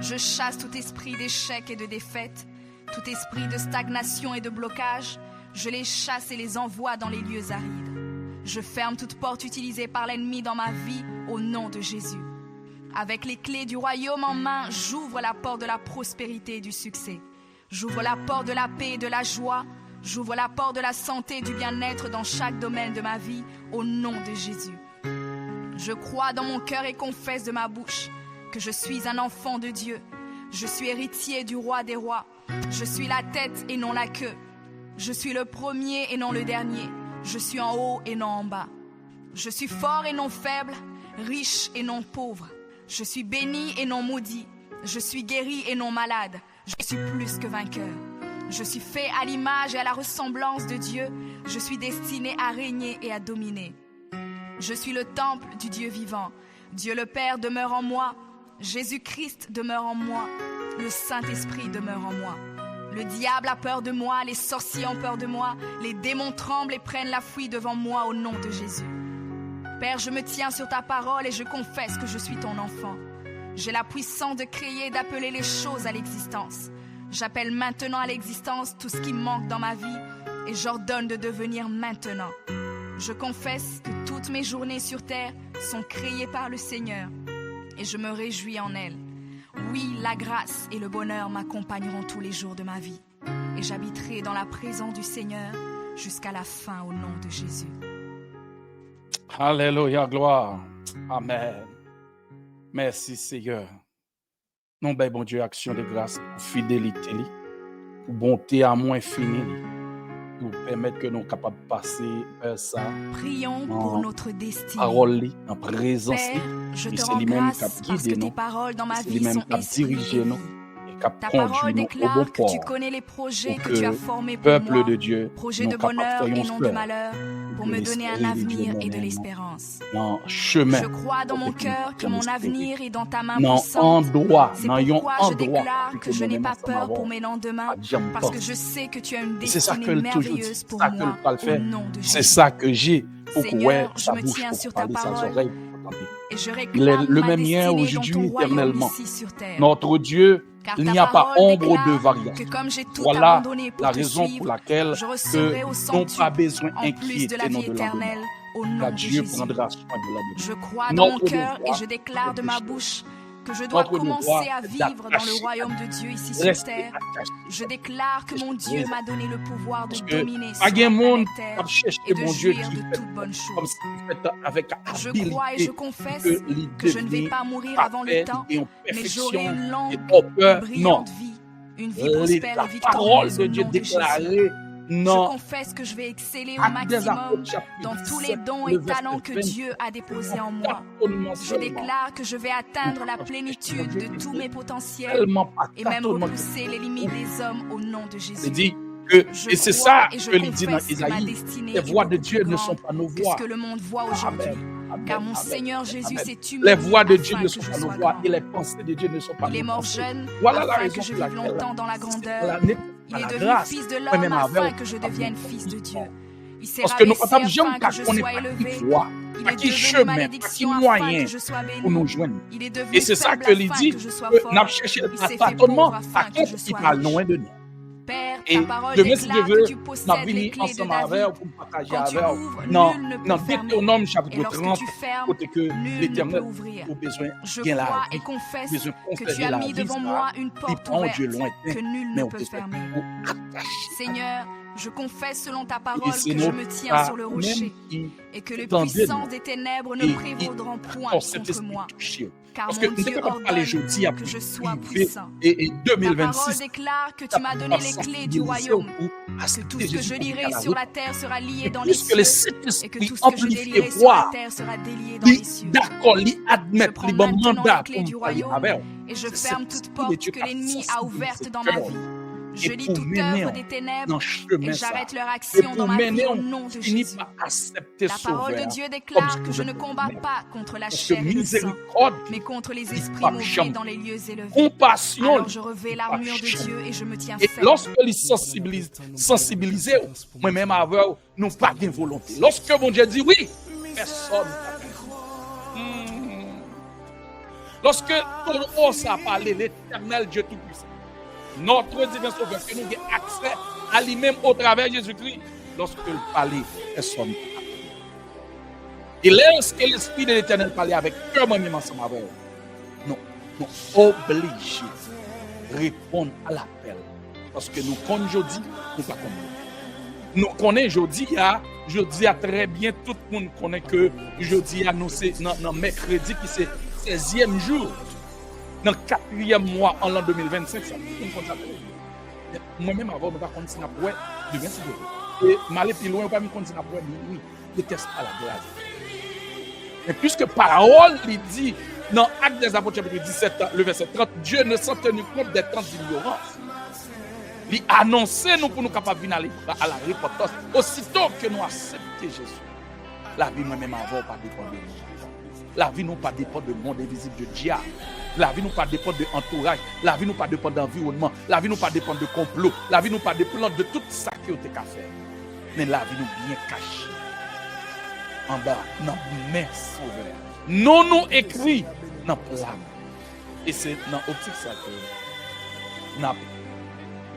Je chasse tout esprit d'échec et de défaite, tout esprit de stagnation et de blocage. Je les chasse et les envoie dans les lieux arides. Je ferme toute porte utilisée par l'ennemi dans ma vie au nom de Jésus. Avec les clés du royaume en main, j'ouvre la porte de la prospérité et du succès. J'ouvre la porte de la paix et de la joie. J'ouvre la porte de la santé et du bien-être dans chaque domaine de ma vie, au nom de Jésus. Je crois dans mon cœur et confesse de ma bouche que je suis un enfant de Dieu. Je suis héritier du roi des rois. Je suis la tête et non la queue. Je suis le premier et non le dernier. Je suis en haut et non en bas. Je suis fort et non faible, riche et non pauvre. Je suis béni et non maudit. Je suis guéri et non malade. Je suis plus que vainqueur. Je suis fait à l'image et à la ressemblance de Dieu. Je suis destiné à régner et à dominer. Je suis le temple du Dieu vivant. Dieu le Père demeure en moi. Jésus-Christ demeure en moi. Le Saint-Esprit demeure en moi. Le diable a peur de moi, les sorciers ont peur de moi, les démons tremblent et prennent la fuite devant moi au nom de Jésus. Père, je me tiens sur ta parole et je confesse que je suis ton enfant. J'ai la puissance de créer et d'appeler les choses à l'existence. J'appelle maintenant à l'existence tout ce qui manque dans ma vie et j'ordonne de devenir maintenant. Je confesse que toutes mes journées sur terre sont créées par le Seigneur et je me réjouis en elles. Oui, la grâce et le bonheur m'accompagneront tous les jours de ma vie et j'habiterai dans la présence du Seigneur jusqu'à la fin au nom de Jésus. Alléluia, gloire. Amen. Merci Seigneur. Non, ben bon Dieu, action de grâce pour fidélité, pour bonté à moi infinie, pour permettre que nous soyons capables de passer ça Prions pour notre destinée. parole, en présence. Père, je te Et c'est rends lui-même grâce qui a parce que guidé tes nous. paroles dans ma C'est vie lui-même sont qui a esprit et dirigé vie. nous et qui a Ta parole conduit nous au déclare bon que tu port. connais les projets Pour que tu as que formés pour peuple moi, de Dieu, projets nous de capables bonheur et soyons non de frères, malheur, pour que me donner un l'esprit de Dieu avenir et nous de mène l'espérance. dans le chemin. Je crois dans mon côté que nous cœur que sommes mon espérés. avenir est dans ta main Dans puissante. endroit, C'est dans un pourquoi je endroit déclare que que je n'ai nous-mêmes pas ensemble peur avons. pour mes lendemains, Pas de jamais parce que penser. je sais que tu as une Et c'est ça destinée que toujours dit, merveilleuse c'est pour ça que moi, le parle au fait. nom de C'est Jésus. ça que j'ai pour que Seigneur, je sa me bouche tiens pour sur ta parler, sa parole oreille pour entendre. et je Il est réclame le ma même hier, destinée dans aujourd'hui, ton royaume éternellement. ici sur terre. Notre Dieu, Car il ta n'y a pas parole ombre de déclare variation. que comme j'ai tout Voilà abandonné pour la te raison pour suivre, laquelle je que recevrai au n'ont centuple pas besoin en plus de la d'inquiéter vie nos de lendemain. éternelle au nom Car de Dieu Jésus. prendra soin de la Je demeure. crois dans mon Notre cœur et devoir, je déclare de ma c'est de bouche que je dois Notre commencer devoir, à c'est vivre dans le d'attacher royaume de Dieu ici sur rester terre. attaché. Je déclare que mon Dieu m'a donné le pouvoir de Parce que dominer pas sur de la monde planète Terre va chercher et de mon Dieu jouir qui de fait toutes bonnes comme choses. si il fait avec Je habileté crois et je confesse que l'idée que je ne vais devient pas mourir avant le parfait temps, et en mais j'aurai perfection une longue et en et peur. Non, brillante vie, une vie prospère la et parole victorieuse de au Dieu nom de Jésus. déclarée Je dans confesse que je vais exceller au Actes des maximum Apôtres chapitre dans tous les 17, dons le et verset talents que 20. Dieu a déposés en moi. Tâtonnement Je seulement. déclare que je vais atteindre la plénitude de tous mes potentiels Tellement pas et même tâtonnement. repousser les limites des hommes au nom de Il Jésus. dit que, Je et c'est crois ça et je que il dit dans confesse que ma Isaïe, destinée les est voix de beaucoup Dieu plus ne sont grande pas nos que voix. ce que le monde voit aujourd'hui. Amen, Car mon amen, Seigneur Jésus amen. s'est Les humilié voix de Dieu afin ne que sont je pas nos sois voix grand. et les pensées de Dieu ne sont pas Il est nos mort pensées. jeune Voilà la afin raison que je pour vive laquelle longtemps dans la la grandeur. n'est Il pas est la devenu grâce. fils de Moi-même l'homme afin avec que je devienne fils de Dieu. Il s'est parce que nous rabaissé sommes afin jamais que je qu'on n'est sois pas qui élevé. voit, Il pas est qui devenu chemin, pas qui malédiction afin moyen que je sois pour nous béni. joindre. Il est devenu Et c'est ça faible que il afin dit que je sois que fort. nous avons cherché Il le s'est fait tâtonnement. pauvre afin Par que je contre, il sois parle riche. loin de nous. Père, Et ta parole demain, si je déclare veux, que tu nous possèdes les venir clés de ensemble David. avec pour partager Quand tu avec ouvres, non, nul ne peut dans fermer. Deutéronome Et chapitre lorsque 30, tu fermes, côté que nul ne peut l'Éternel ouvrir. a besoin Je de la crois vie, et confesse besoin de que tu conserver as la mis vie, devant ça, moi une il porte prend ouverte Dieu lointain, que nul mais ne on peut peut fermer. attacher. Seigneur, je confesse selon ta Et parole c'est que je notre me tiens sur le même rocher qui et que les tendait puissances nous. des ténèbres ne Et prévaudront point pour cet contre esprit moi. touché. Car Parce que mon nous ne Dieu sommes pas parler ordonne aujourd'hui à que je sois privé puissant. et Ta parole 2026. déclare que tu m'as donné les clés du royaume, que tout ce que je lirai sur la terre sera lié dans les Puisque le cieux et que Saint-Esprit tout ce que je amplifie délierai sur la voir, terre sera délié dans les cieux. d'accord, il Je admet, prends il bon maintenant mandat les clés pour du me parler royaume avec. et je C'est ferme cet toute esprit porte de Dieu que qui a l'ennemi a sensibilisé ouverte dans ce ma cœur. vie. Et Je lis pour toute mener œuvre on des ténèbres dans le chemin et ça. j'arrête leur Et action dans pour ma vie mener au on nom de finit Jésus. par accepter La parole de Sauveur Dieu comme déclare que je ne Sauveur. combats pas contre la Parce que chair et le sang, miséricorde, mais contre les il esprits pas mauvais chambre. dans les lieux élevés. Compassion, Alors je revais l'armure de Dieu et je me tiens et ferme. lorsque il sensibilise, moi-même avec nous pas de volonté. Lorsque mon Dieu dit oui, personne n'a fait. Lorsque ton nom a parlé, l'éternel Dieu Tout-Puissant, notre divin Sauveur, que nous avons accès à lui-même au travers de Jésus-Christ, lorsque il parlait, personne n'a fait. Et lorsque l'Esprit de l'Éternel parlait avec cœur moi-même ensemble avec nous, nous obligés de répondre à l'appel. Parce que nous connaissons aujourd'hui, nous ne pas connaissons. Nous connaissons aujourd'hui, très bien, tout le monde connaît que aujourd'hui, nous c'est dans mercredi, qui c'est 16e jour, dans le 4e mois en l'an 2025, ça, tout le monde connaît ça. Moi-même, avant, je ne sais pas si nous avons de 26 euros. Et m'aller plus loin, je ne sais pas si nous avons minuit. Je déteste pas la grâce. Mais puisque parole lui dit, dans Actes des Apôtres, chapitre 17, le verset 30, Dieu ne s'en tenu compte des temps d'ignorance. Il annonce nous pour nous capables de venir à la repentance. Aussitôt que nous acceptons Jésus, la vie moi-même avant pas dépend de nous. La vie nous pas dépend de monde invisible de diable. La vie nous pas dépend de entourage. La vie nous pas dépend d'environnement. La vie nous pas dépend de complot. La vie nous pas dépend de tout ça qui a été fait. Mais la vie nous bien cachée. En bas, dans main sauveur. Non nous écrit dans plan. Et c'est dans l'optique ça que nous avons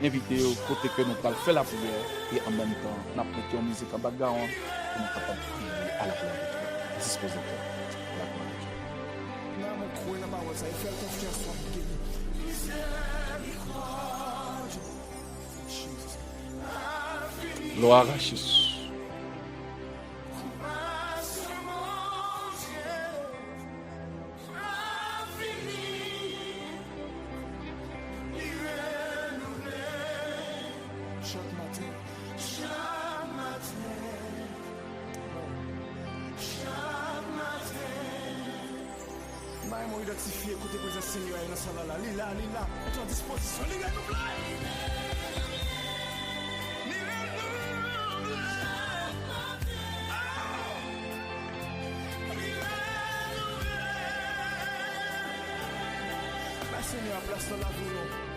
invité au côté que nous allons faire la prière et en même temps, nous avons mis en musique en background pour nous capables de prier à la gloire de Dieu. Disposez-vous à la gloire de Dieu. Gloire à Jésus. Chaque matin, Moi, identifié, écoutez, présence Seigneur, dans ce là, lila, est en disposition, lila, nous là. Seigneur, place dans la vie,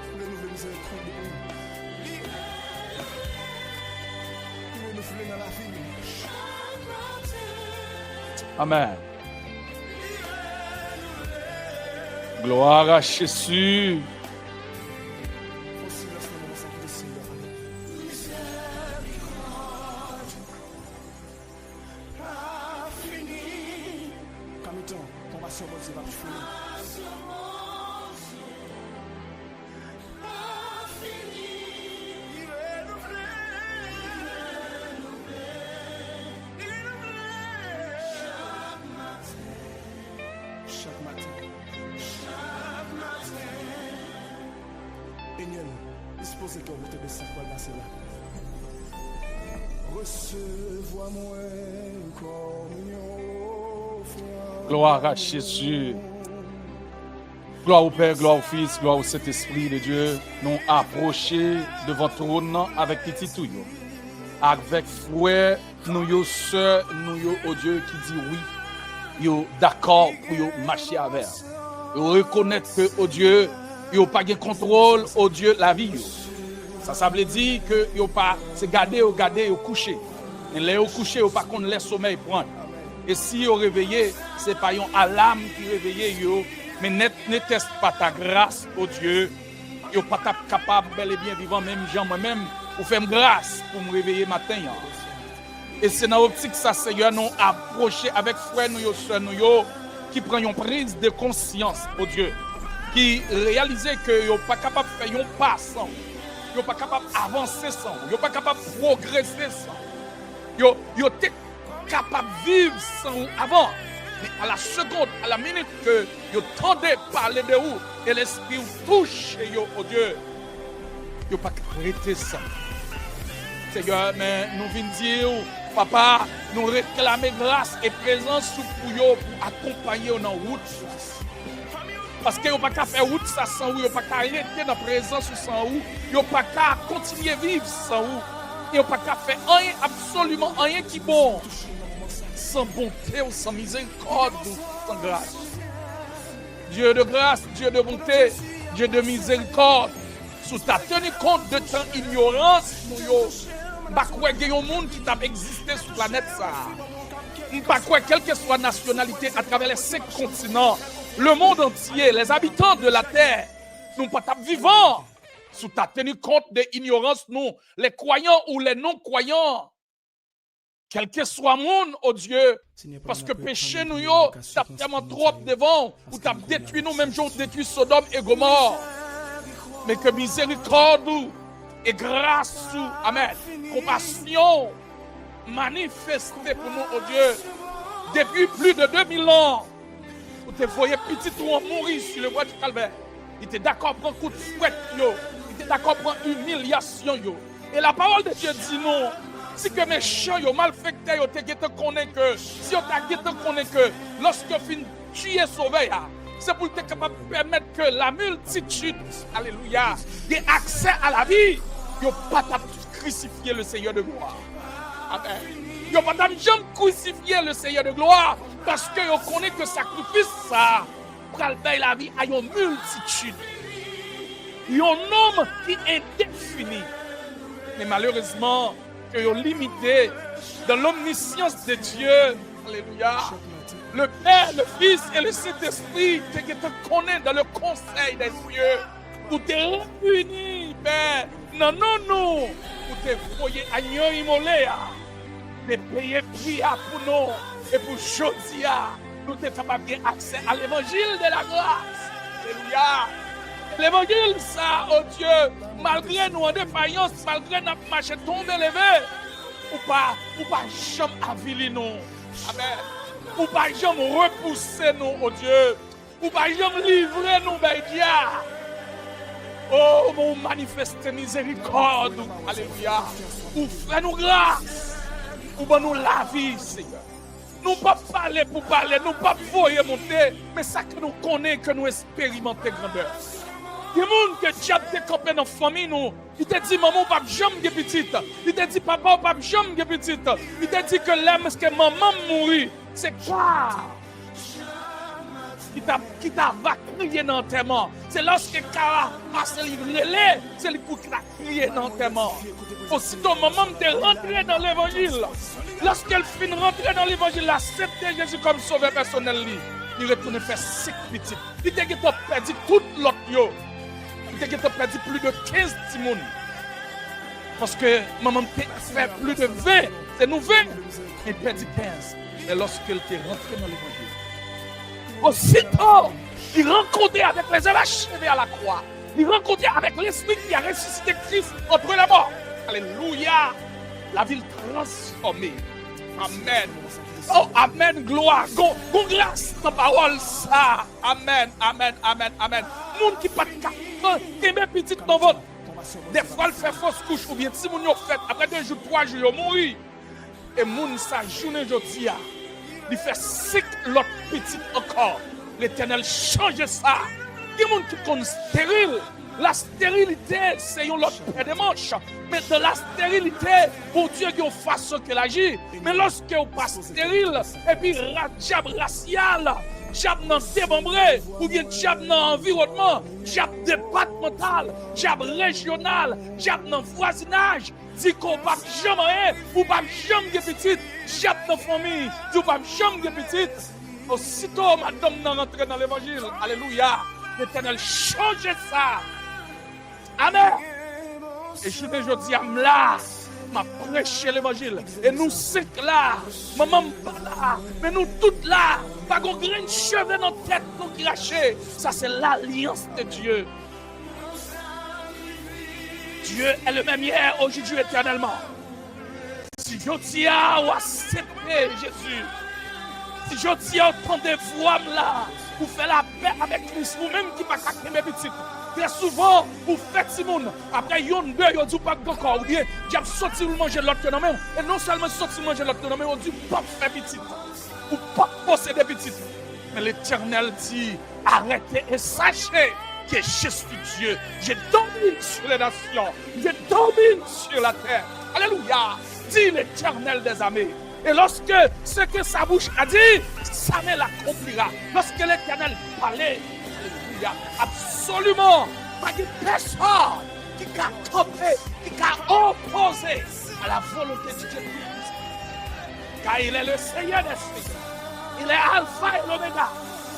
pour le nouveau miséricorde de nous. Il est renouvelé dans la vie. Amen. Gloire à Jésus. Gloire à Jésus. Gloire au Père, gloire au Fils, gloire au Saint-Esprit de Dieu. Nous approcher devant ton trône avec petit tout. Avec frère, nous yo sœur, nous yo au Dieu qui dit oui. Yo d'accord pour yo marcher avec. Yo reconnaître que au Dieu, yo pas de contrôle au Dieu la vie. Ça veut dire que yo pas c'est garder, yo coucher. Et là yo coucher, yo pas qu'on laisse sommeil prendre. Et si yo réveillé, c'est pas yon alarme qui réveille yo, mais ne teste pas ta grâce au Dieu. Yo pas capable bel et bien vivant même gens moi-même pour faire grâce pour me réveiller matin. Et c'est dans l'optique ça Seigneur nous approcher avec frère nous yo sœur nous yo qui prend une prise de conscience au Dieu, qui réalise que yo pas capable faire un pas sans, yo pas capable avancer sans, yo pas capable progresser sans. Yo t'es capable de vivre sans avant. Mais à la seconde, à la minute que vous tendez parler de vous et l'esprit vous touche au Dieu, vous ne pouvez pas arrêter ça. Seigneur, mais nous venons dire, papa, nous réclamer grâce et présence pour vous pour accompagner dans la route. Parce que vous ne pouvez pas faire route sans vous, vous ne pouvez pas arrêter dans la présence sans vous, vous ne pouvez pas continuer à vivre sans vous. Et vous ne pouvez pas faire rien, absolument rien qui est bon. Sans bonté ou sans miséricorde ou sans grâce. Dieu de grâce, Dieu de bonté, Dieu de miséricorde, sous ta tenu compte de ton ignorance, nous pas quoi qu'il y ait un monde qui t'a existé sur la planète ça. Pas quoi quelle que soit la nationalité à travers les 5 continents, le monde entier, les habitants de la terre, nous pas vivants sous ta tenu compte de l'ignorance, nous, les croyants ou les non-croyants. Quel que soit le monde, oh Dieu, parce que péché nous, t'as tellement trop devant, ou t'as détruit nous, même jour détruit Sodome et Gomorre. Mais que miséricorde et grâce, amen, compassion manifestée pour nous, oh Dieu, depuis plus de 2000 ans, où te voyais petit ou mourir sur le bois du calvaire. Il était d'accord pour un coup de fouette, il était d'accord pour une humiliation. Et la parole de Dieu dit non. Si que méchants, yo malfectés, yo te connaît que, si on t'a connaît que, lorsque fin tuer sauvé, c'est pour être capable de permettre que la multitude, alléluia, ait accès à la vie, yo pas crucifier le Seigneur de gloire. Amen. Yo pas jamais crucifier le Seigneur de gloire, parce que yo connaît que sacrifice ça, pour aller la vie à une multitude. Un homme qui est indéfini. Mais malheureusement, que vous limité dans l'omniscience de Dieu. Alléluia. Le Père, le Fils et le Saint-Esprit qui te connaissent dans le conseil des cieux. Pour te réunir, Père. Non. Pour te foyer agneau immolé. De payer prix pour nous. Et pour Jodia, nous te capables d'avoir accès à l'évangile de la grâce. Alléluia. L'évangile, ça, oh Dieu, malgré nous en défaillance, malgré notre marché tombé levé, ou pas jamais aviler nous. Amen. Ou pas jamais repousser nous, oh Dieu. Ou pas jamais livrer nous, ben Dieu. Oh, mon manifeste miséricorde. Alléluia. Ou fais nous grâce. Ou ben nous la vie, Seigneur. Nous pas parler pour parler, nous pas voyer monter, mais ça que nous connaissons, que nous expérimentons grandeur. Il y a des gens que diable te campé dans la famille, nous. Il te dit, maman, pas jamais petite. Il te dit, papa, pas jamais petite. Il te dit que l'âme, que maman mourit. C'est car qui t'a va crier dans l'enterrement. C'est lorsque Kara passe le relais, c'est lui qui t'a crié dans l'enterrement. Aussitôt, maman t'est rentrée dans l'évangile. Lorsqu'elle finit rentrer dans l'évangile, elle accepte Jésus comme sauveur personnel. Il retourne faire 5 petites. Il t'a perdu toute l'autre. Il t'a perdu plus de 15 timons. Parce que maman t'a fait plus de 20. C'est nous 20. Elle perdu 15. Et lorsqu'elle t'est rentrée dans l'évangile, aussitôt, il rencontrait avec les œuvres achevées à la croix. Il rencontrait avec l'esprit qui a ressuscité Christ entre les morts. Alléluia. La ville transformée. Amen. Oh, amen, gloire. Gon grâce dans la parole, ça. Amen, amen, amen, amen. Moun qui pas de capteur, qui met petit dans votre. Des fois, il fait fausse couche ou bien si moun yo fait, après 2 jours, 3 jours, il mourit. Et moun sa journée aujourd'hui, il fait 5 l'autre petit encore. L'Éternel change ça. Il y a des gens qui sont stériles. La stérilité, c'est un autre paire de manches. Mais dans la stérilité, pour Dieu, il y a une façon qu'il agit. Mais lorsque vous pas stérile, et puis diable racial, diable dans démembré, ou bien diable dans environnement, diable départemental, diable régional, diable dans voisinage, dit qu'on ne peut jamais, ou pas jamais petite, diable dans famille, dit qu'on ne peut jamais petite. Aussitôt, madame n'a rentré dans l'évangile. Alléluia. L'Éternel change ça. Amen. Et je dis à là, m'a prêché l'évangile. Et nous 5 là, maman pas là, mais nous toutes là, pas qu'on grain de cheveux dans la tête nous cracher. Ça c'est l'alliance de Dieu. Dieu est le même hier, aujourd'hui, éternellement. Si je dis à ou accepter Jésus, si je dis à entendre voix là, pour faire la paix avec Christ, vous-même qui pas capter mes petites. Très souvent, vous faites si moun. Après, yon deux, yon dit pas encore. Ou bien, diable sorti ou manger l'autre non même. Et non seulement sorti manger l'autre non même, on dit pas faire petit. Ou pas posséder petit. Mais l'Éternel dit, arrêtez et sachez que je suis Dieu. Je domine sur les nations. Je domine sur la terre. Alléluia. Dit l'Éternel des armées. Et lorsque ce que sa bouche a dit, ça ne l'accomplira. Lorsque l'Éternel parlait, alléluia, absolument pas de personne qui a campé, qui a opposé à la volonté de Dieu. Car il est le Seigneur des Seigneurs. Il est Alpha et l'Oméga.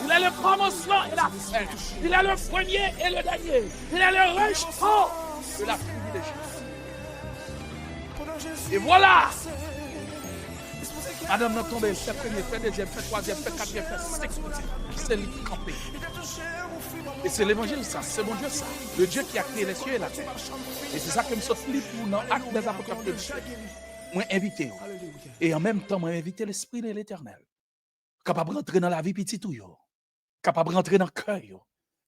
Il est le commencement et la fin. Il est le premier et le dernier. Il est le rejeton de la tribu de Jésus. Et voilà. Madame n'a tombé, fait premier, fait deuxième, fait troisième, fait quatrième, fait 5 petits. C'est lui qui campé. Et c'est l'évangile, ça. C'est mon Dieu, ça. Le Dieu qui a créé les cieux et la terre. Et c'est ça que je suis libre pour dans l'acte des apôtres de Dieu. Moi, invité. Et en même temps, moi, invité l'esprit de l'Éternel. Capable de rentrer dans la vie petite ou yo. Capable de rentrer dans le cœur.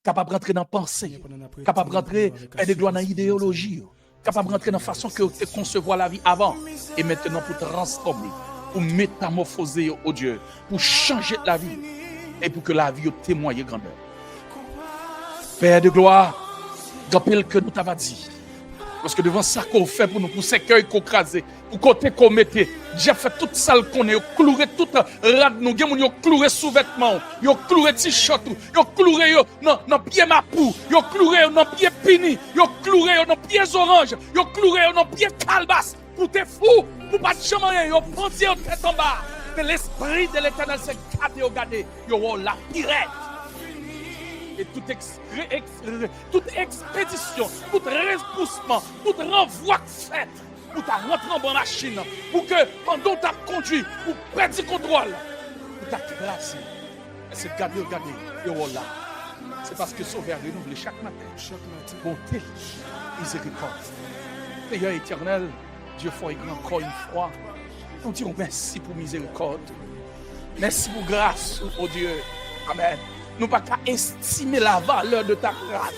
Capable de rentrer dans la pensée. Capable de rentrer dans des gloires dans l'idéologie. Capable de rentrer dans la façon que tu concevoir la vie avant. Et maintenant, pour transformer. Pour métamorphoser au Dieu, pour changer la vie et pour que la vie témoigne grandeur. Père de gloire, rappelle que nous t'avons dit. Parce que devant ça qu'on fait pour nous, pour ces cœurs qu'on crase, pour côté qu'on mette, j'ai fait toute ça qu'on est, cloué toute rade nous, yo cloué sous-vêtements, yo cloué t-shirt, yo cloué dans pied mapou, yo cloué dans pied pini, yo cloué dans pieds orange, yo cloué dans pied calebasse. Pour te fou, pour pas de chemin, yo penser en tête en bas. Mais l'esprit de l'Éternel s'est gardé, yo la pirate. Et toute expédition, tout repoussement, tout renvoi fait, pour ta rentrer en bonne machine, pour que pendant ta conduit, pour perdre le contrôle, pour ta classer. Et c'est garder, yo là. C'est parce que Sauveur renouvelle chaque matin. Bonté, miséricorde. Seigneur éternel, Dieu fait encore une fois. Nous disons merci pour miséricorde. Merci pour grâce, oh Dieu. Amen. Nous ne pouvons pas estimer la valeur de ta grâce.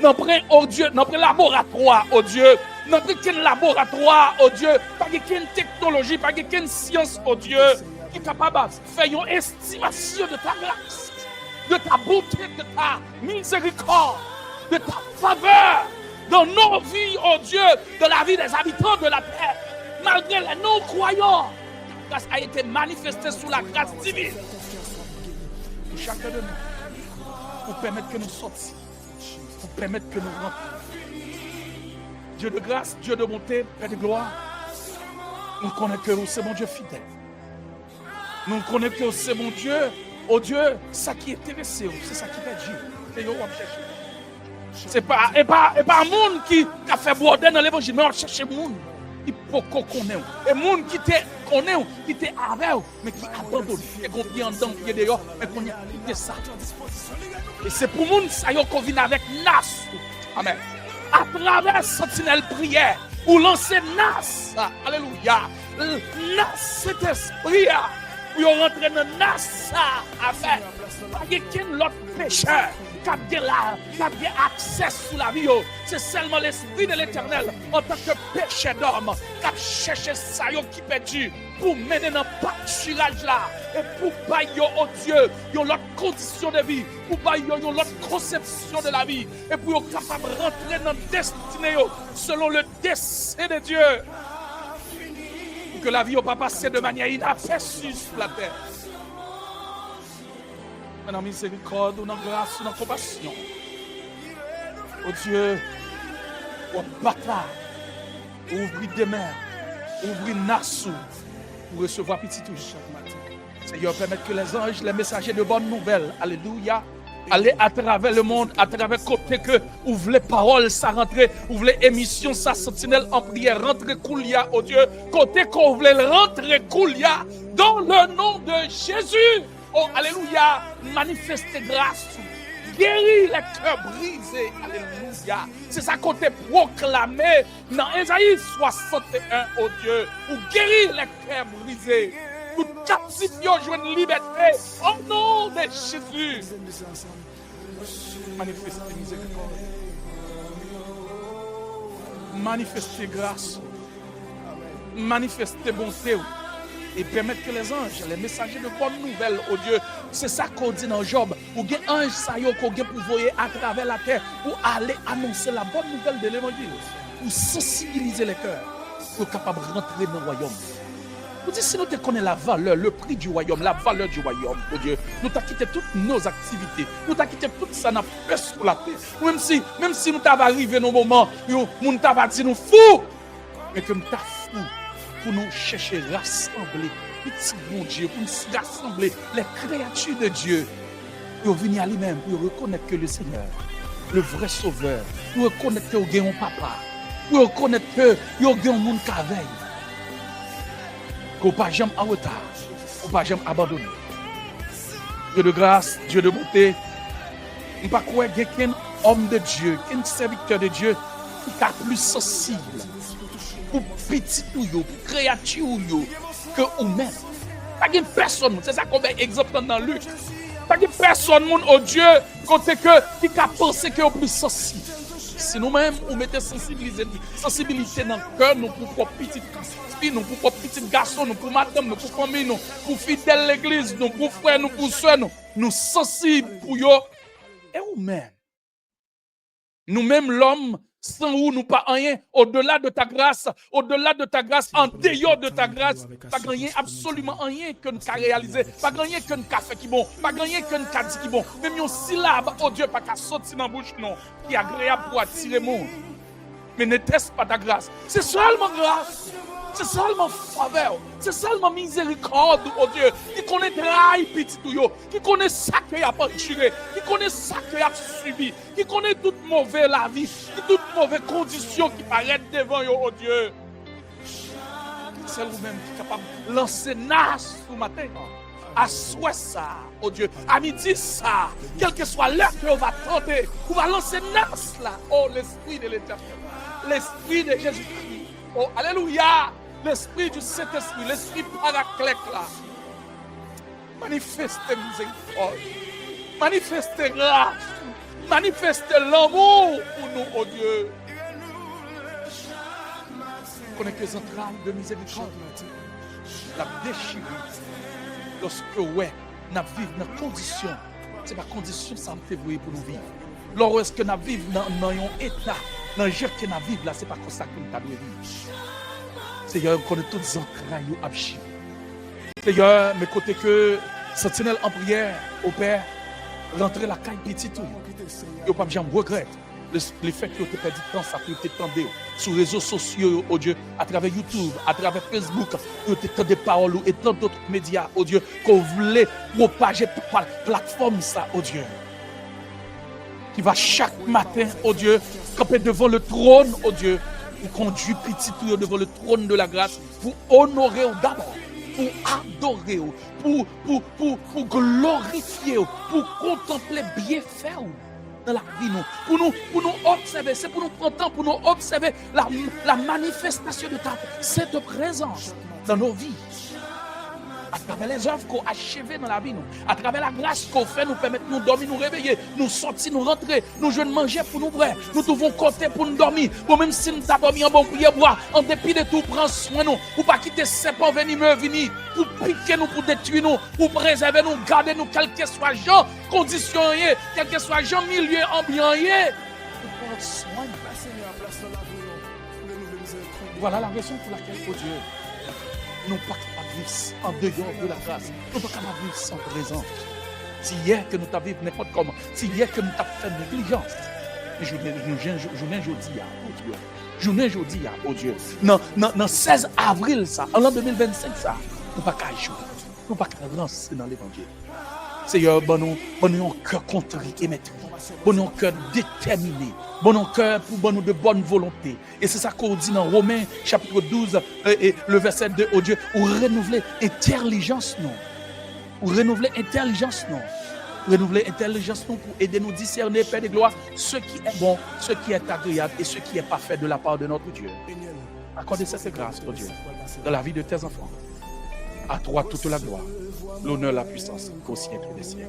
Nous prenons, oh Dieu, nous prenons laboratoire, oh Dieu. Nous prenons laboratoire, oh Dieu. Pas de technologie, pas de science, oh Dieu. qui est capable de faire une estimation de ta grâce, de ta bonté, de ta miséricorde, de ta faveur dans nos vies, oh Dieu, dans la vie des habitants de la terre, malgré les non-croyants. Ta grâce a été manifestée sous la grâce divine. Pour chacun de nous, pour permettre que nous sortions, pour permettre que nous rentrions. Dieu de grâce, Dieu de bonté, Père de gloire, nous connaissons que c'est mon Dieu fidèle. Nous connaissons que c'est mon Dieu, oh Dieu, ça qui est intéressé, c'est ça qui fait Dieu. C'est eux qui chercher. C'est pas un monde qui a fait border dans l'évangile, mais on cherche un monde qui peut connaître. Un monde qui te connaît, qui te avec, mais qui abandonne. Et qu'on vient dans le pied dehors, mais qu'on y a quitté ça. Et c'est pour le monde qu'on vient avec Nas. Amen. À travers sentinelle prière, ou lancer Nas. Alléluia. Nas, cet esprit. Pour rentrer dans Nas. Amen. Pas qu'un autre pécheur qui a accès sous la vie. C'est seulement l'esprit de l'Éternel en tant que péché d'homme qui a cherché ça qui perdu pour mener dans le pâturage là et pour bailler au Dieu une autre condition de vie, pour bailler une autre conception de la vie et pour être capable de rentrer dans la destinée selon le dessein de Dieu. Pour que la vie ne pas passer de manière inaperçue sur la terre. Dans miséricorde, dans grâce, dans compassion. Oh Dieu, oh bataille, ouvrir des mains, ouvrir Nassau pour recevoir petit touche chaque matin. Seigneur, permettre que les anges, les messagers de bonnes nouvelles, alléluia, aller à travers le monde, à travers côté que ouvre les paroles, ça rentre, ouvre les émissions, ça sentinelle en prière, rentre Koulia, oh Dieu, côté qu'on voulait rentrer Koulia, dans le nom de Jésus. Oh, alléluia, manifestez grâce, guéris les cœurs brisés, alléluia. C'est ça qu'on t'a proclamé dans Ésaïe 61, oh Dieu, pour guérir les cœurs brisés, pour captiver, joindre liberté, au nom de Jésus. Manifestez miséricorde, manifestez grâce, manifestez bonté. Et permettre que les anges, les messagers de bonnes nouvelles, oh Dieu, c'est ça qu'on dit dans Job, ou bien ange ça y est qu'on pour voyer à travers la terre, pour aller annoncer la bonne nouvelle de l'évangile, pour sensibiliser les cœurs, pour être capable de rentrer dans le royaume. Vous dites, si nous te connaissons la valeur, le prix du royaume, la valeur du royaume, oh Dieu, nous t'as quitté toutes nos activités, nous t'as quitté tout ça n'a fait sur la terre. Même si nous t'avons arrivé dans un moment, nous t'avons dit nous fous, mais que nous t'avons fous. Pour nous chercher, rassembler, petit bon Dieu, pour nous rassembler les créatures de Dieu, pour venir à lui-même, pour reconnaître que le Seigneur, le vrai Sauveur, pour reconnaître que vous avez un papa, pour reconnaître que vous avez un monde qui veille, que vous n'avez pas jamais en retard, que vous n'avez pas jamais abandonné. Dieu de grâce, Dieu de bonté, nous ne pas croire qu'il y a qu'un homme de Dieu, qu'un serviteur de Dieu qui est plus sensible. Pour petit ou yo, pour créature ou yo, que ou même. Pas de personne, c'est ça qu'on met exemple dans Luc. Pas de personne, oh Dieu, côté que, qui a pensé que est plus sensible. Si nous-mêmes, on mettait sensibilité dans le cœur, nous pour petite fille, nous pour petit garçon, nous pour madame, nous pour famille, nous pour fidèle l'église, nous pour frère, nous pour soeur, nous sensibles pour yo. Et nous-mêmes, nous-mêmes l'homme, sans où nous pas rien, au-delà de ta grâce, en dehors de ta grâce, pas rien, absolument rien que nous avons réalisé, pas rien que nous avons fait qui bon, pas rien que nous avons dit qui bon, même une syllabe, oh Dieu, pas qu'à sortir dans la bouche, non, qui est agréable pour attirer le monde. Mais ne teste pas ta grâce, c'est seulement grâce. C'est seulement faveur, c'est seulement miséricorde, oh Dieu, qui connaît trahi petit tout, qui connaît ça qu'il a pâturé, qui connaît ça qu'il a subi, qui connaît toute mauvaise la vie, toute mauvaise condition qui paraît devant yo, oh Dieu. C'est vous-même qui est capable de lancer nas ce matin, à souhait ça, oh Dieu, à midi ça, quel que soit l'heure que l'on va tenter, on va lancer nas là, oh l'Esprit de l'Éternel, l'Esprit de Jésus-Christ. Oh, alléluia! L'esprit du Saint-Esprit, l'esprit paraclète là. Manifestez miséricorde, manifestez grâce, manifestez l'amour pour nous, oh Dieu. Connais que les entrailles de miséricorde, la déchirure, lorsque ouais, nous vivons dans condition, c'est pas condition ça me fait vouer pour nous vivre. Lorsque nous vivons dans un état, dans le jeu que nous vivons là, c'est pas comme ça que nous devons vivre. Seigneur, qu'on est tous en crayon abchi. Seigneur, mes côtés que sentinelle en prière au Père, rentrer la caille petit tout. Yo pas jamais regrette le fait que tu as perdu temps ça que tu t'entendais sur les réseaux sociaux, oh Dieu, à travers YouTube, à travers Facebook, tu t'entends des paroles et tant d'autres médias, oh Dieu, qu'on voulait propager par plateforme ça, oh Dieu. Qui va chaque matin, oh Dieu, camper devant le trône, oh Dieu, pour conduire petit tout devant le trône de la grâce, pour honorer d'abord, pour adorer, pour glorifier, pour contempler bienfait dans la vie, pour nous observer, c'est pour nous prendre temps, pour nous observer la manifestation de cette présence dans nos vies. À travers les œuvres qu'on a achevées dans la vie, à travers la grâce qu'on fait, nous permettre de nous dormir, nous réveiller, nous sortir, nous rentrer, nous jouer de manger pour nous vrai, nous trouvons côté pour nous dormir, pour même si nous avons dormi en bon prière, boire, en dépit de tout, prendre soin de nous, pour pas quitter ces pas venir, pour piquer nous, pour détruire nous, pour préserver nous, garder nous, quel que soit genre, condition, quel que soit genre, milieu, ambiant, pour prendre soin de nous. Voilà la raison pour laquelle, oh Dieu, nous ne sommes pas capables de vivre en dehors de la grâce. Nous ne sommes pas capables de vivre sans présence. Si hier que nous t'avons vécu n'importe comment, si hier que nous t'avons fait négligence, journée jeudi, oh Dieu. Journée jeudi, oh Dieu. Non, 16 avril, ça, en l'an 2025, ça, nous ne sommes pas capables de jouer. Nous ne sommes pas capables de lancer dans l'évangile. Seigneur, bon nous un cœur contrit et maîtrisé. Bon nous un cœur déterminé. Bon nous un cœur pour nous de bonne volonté. Et c'est ça qu'on dit dans Romains chapitre 12 et le verset 2, oh Dieu, ou renouveler intelligence non. Ou renouveler intelligence non. Renouveler intelligence non pour aider nous discerner, Père de gloire, ce qui est bon, ce qui est agréable et ce qui est parfait de la part de notre Dieu. Accordez cette grâce, oh Dieu, dans la vie de tes enfants. À toi toute la gloire, l'honneur, la puissance, qu'au siècle des siècles.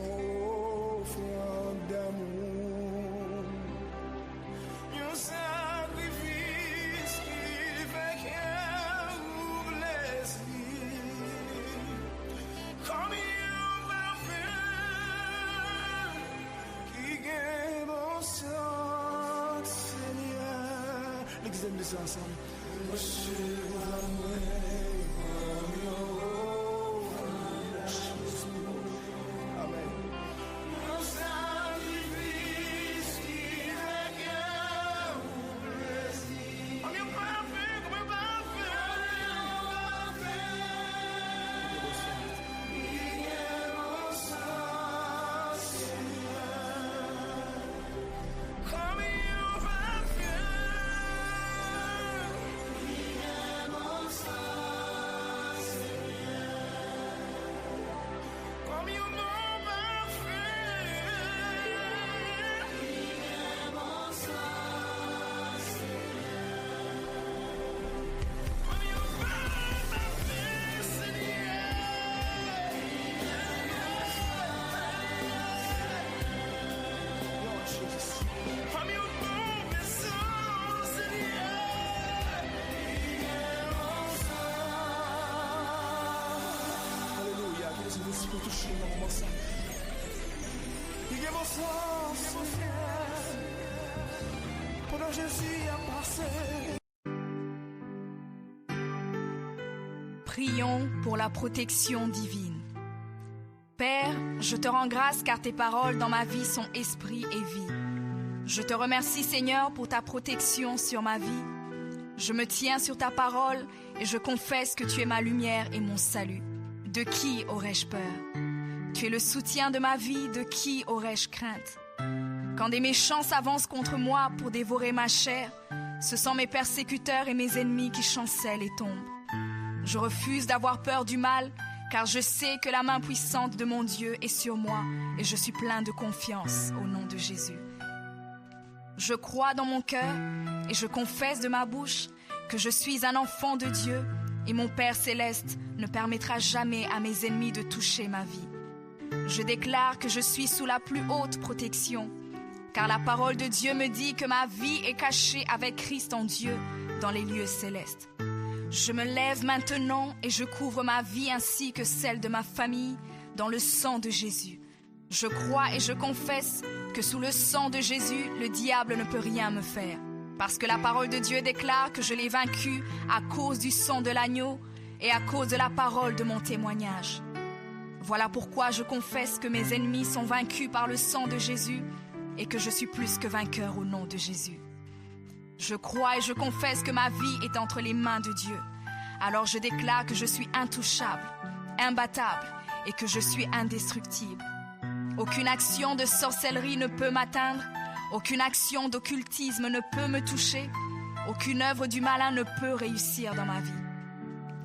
Prions pour la protection divine. Père, je te rends grâce car tes paroles dans ma vie sont esprit et vie. Je te remercie Seigneur pour ta protection sur ma vie. Je me tiens sur ta parole et je confesse que tu es ma lumière et mon salut. De qui aurais-je peur? Tu es le soutien de ma vie, de qui aurais-je crainte? Quand des méchants s'avancent contre moi pour dévorer ma chair, ce sont mes persécuteurs et mes ennemis qui chancellent et tombent. Je refuse d'avoir peur du mal, car je sais que la main puissante de mon Dieu est sur moi et je suis plein de confiance au nom de Jésus. Je crois dans mon cœur et je confesse de ma bouche que je suis un enfant de Dieu et mon Père céleste ne permettra jamais à mes ennemis de toucher ma vie. Je déclare que je suis sous la plus haute protection, car la parole de Dieu me dit que ma vie est cachée avec Christ en Dieu dans les lieux célestes. Je me lève maintenant et je couvre ma vie ainsi que celle de ma famille dans le sang de Jésus. Je crois et je confesse que sous le sang de Jésus, le diable ne peut rien me faire. Parce que la parole de Dieu déclare que je l'ai vaincu à cause du sang de l'agneau et à cause de la parole de mon témoignage. Voilà pourquoi je confesse que mes ennemis sont vaincus par le sang de Jésus et que je suis plus que vainqueur au nom de Jésus. Je crois et je confesse que ma vie est entre les mains de Dieu. Alors je déclare que je suis intouchable, imbattable et que je suis indestructible. Aucune action de sorcellerie ne peut m'atteindre, aucune action d'occultisme ne peut me toucher, aucune œuvre du malin ne peut réussir dans ma vie.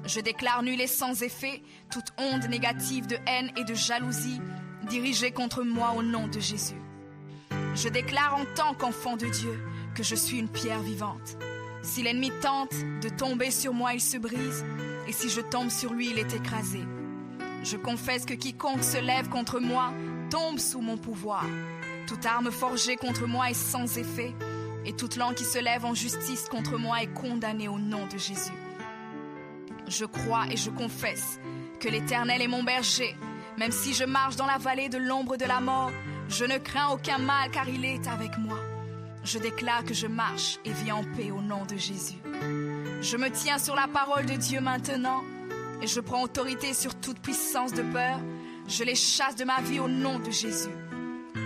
Je déclare nul et sans effet toute onde négative de haine et de jalousie dirigée contre moi au nom de Jésus. Je déclare en tant qu'enfant de Dieu que je suis une pierre vivante. Si l'ennemi tente de tomber sur moi, il se brise, et si je tombe sur lui, il est écrasé. Je confesse que quiconque se lève contre moi tombe sous mon pouvoir. Toute arme forgée contre moi est sans effet, et toute langue qui se lève en justice contre moi est condamnée au nom de Jésus. Je crois et je confesse que l'Éternel est mon berger. Même si je marche dans la vallée de l'ombre de la mort, je ne crains aucun mal car il est avec moi. Je déclare que je marche et vis en paix au nom de Jésus. Je me tiens sur la parole de Dieu maintenant et je prends autorité sur toute puissance de peur. Je les chasse de ma vie au nom de Jésus.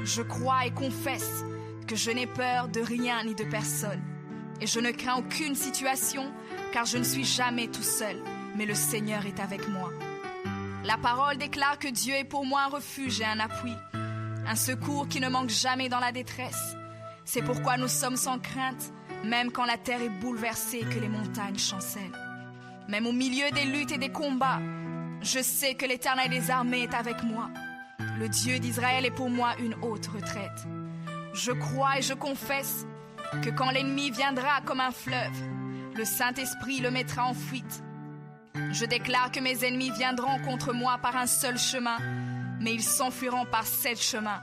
Je crois et confesse que je n'ai peur de rien ni de personne. Et je ne crains aucune situation car je ne suis jamais tout seul, mais le Seigneur est avec moi. La parole déclare que Dieu est pour moi un refuge et un appui, un secours qui ne manque jamais dans la détresse. C'est pourquoi nous sommes sans crainte, même quand la terre est bouleversée et que les montagnes chancellent. Même au milieu des luttes et des combats, je sais que l'Éternel des armées est avec moi. Le Dieu d'Israël est pour moi une haute retraite. Je crois et je confesse que quand l'ennemi viendra comme un fleuve, le Saint-Esprit le mettra en fuite. Je déclare que mes ennemis viendront contre moi par un seul chemin, mais ils s'enfuiront par 7 chemins.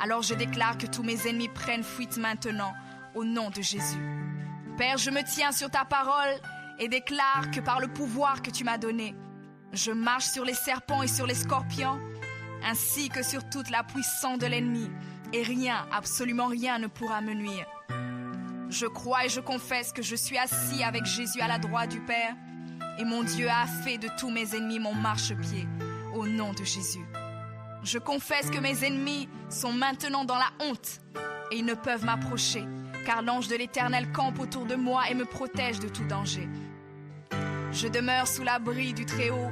Alors je déclare que tous mes ennemis prennent fuite maintenant, au nom de Jésus. Père, je me tiens sur ta parole et déclare que par le pouvoir que tu m'as donné, je marche sur les serpents et sur les scorpions, ainsi que sur toute la puissance de l'ennemi, et rien, absolument rien ne pourra me nuire. Je crois et je confesse que je suis assis avec Jésus à la droite du Père, et mon Dieu a fait de tous mes ennemis mon marchepied, au nom de Jésus. Je confesse que mes ennemis sont maintenant dans la honte et ils ne peuvent m'approcher, car l'ange de l'Éternel campe autour de moi et me protège de tout danger. Je demeure sous l'abri du Très-Haut,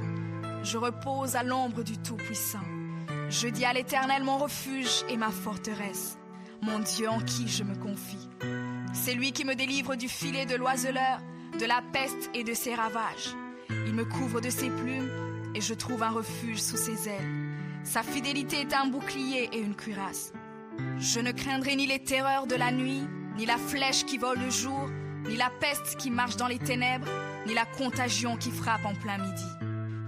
je repose à l'ombre du Tout-Puissant. Je dis à l'Éternel mon refuge et ma forteresse, mon Dieu en qui je me confie. C'est lui qui me délivre du filet de l'oiseleur, de la peste et de ses ravages. Il me couvre de ses plumes et je trouve un refuge sous ses ailes. Sa fidélité est un bouclier et une cuirasse. Je ne craindrai ni les terreurs de la nuit, ni la flèche qui vole le jour, ni la peste qui marche dans les ténèbres, ni la contagion qui frappe en plein midi.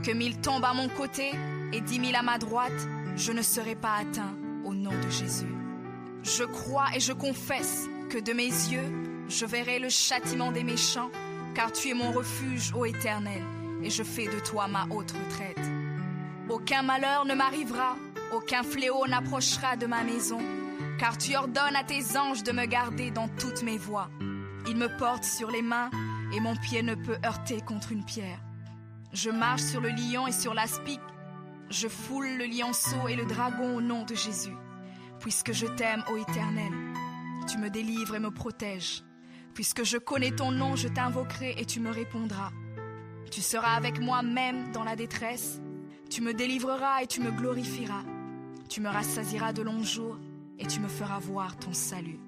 Que 1000 tombent à mon côté et 10 000 à ma droite, je ne serai pas atteint au nom de Jésus. Je crois et je confesse que de mes yeux, je verrai le châtiment des méchants, car tu es mon refuge, ô Éternel, et je fais de toi ma haute retraite. Aucun malheur ne m'arrivera, aucun fléau n'approchera de ma maison, car tu ordonnes à tes anges de me garder dans toutes mes voies. Ils me portent sur les mains et mon pied ne peut heurter contre une pierre. Je marche sur le lion et sur l'aspic, je foule le lionceau et le dragon au nom de Jésus. Puisque je t'aime, ô Éternel, tu me délivres et me protèges. Puisque je connais ton nom, je t'invoquerai et tu me répondras. Tu seras avec moi même dans la détresse. Tu me délivreras et tu me glorifieras. Tu me rassasieras de longs jours et tu me feras voir ton salut.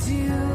Dieu.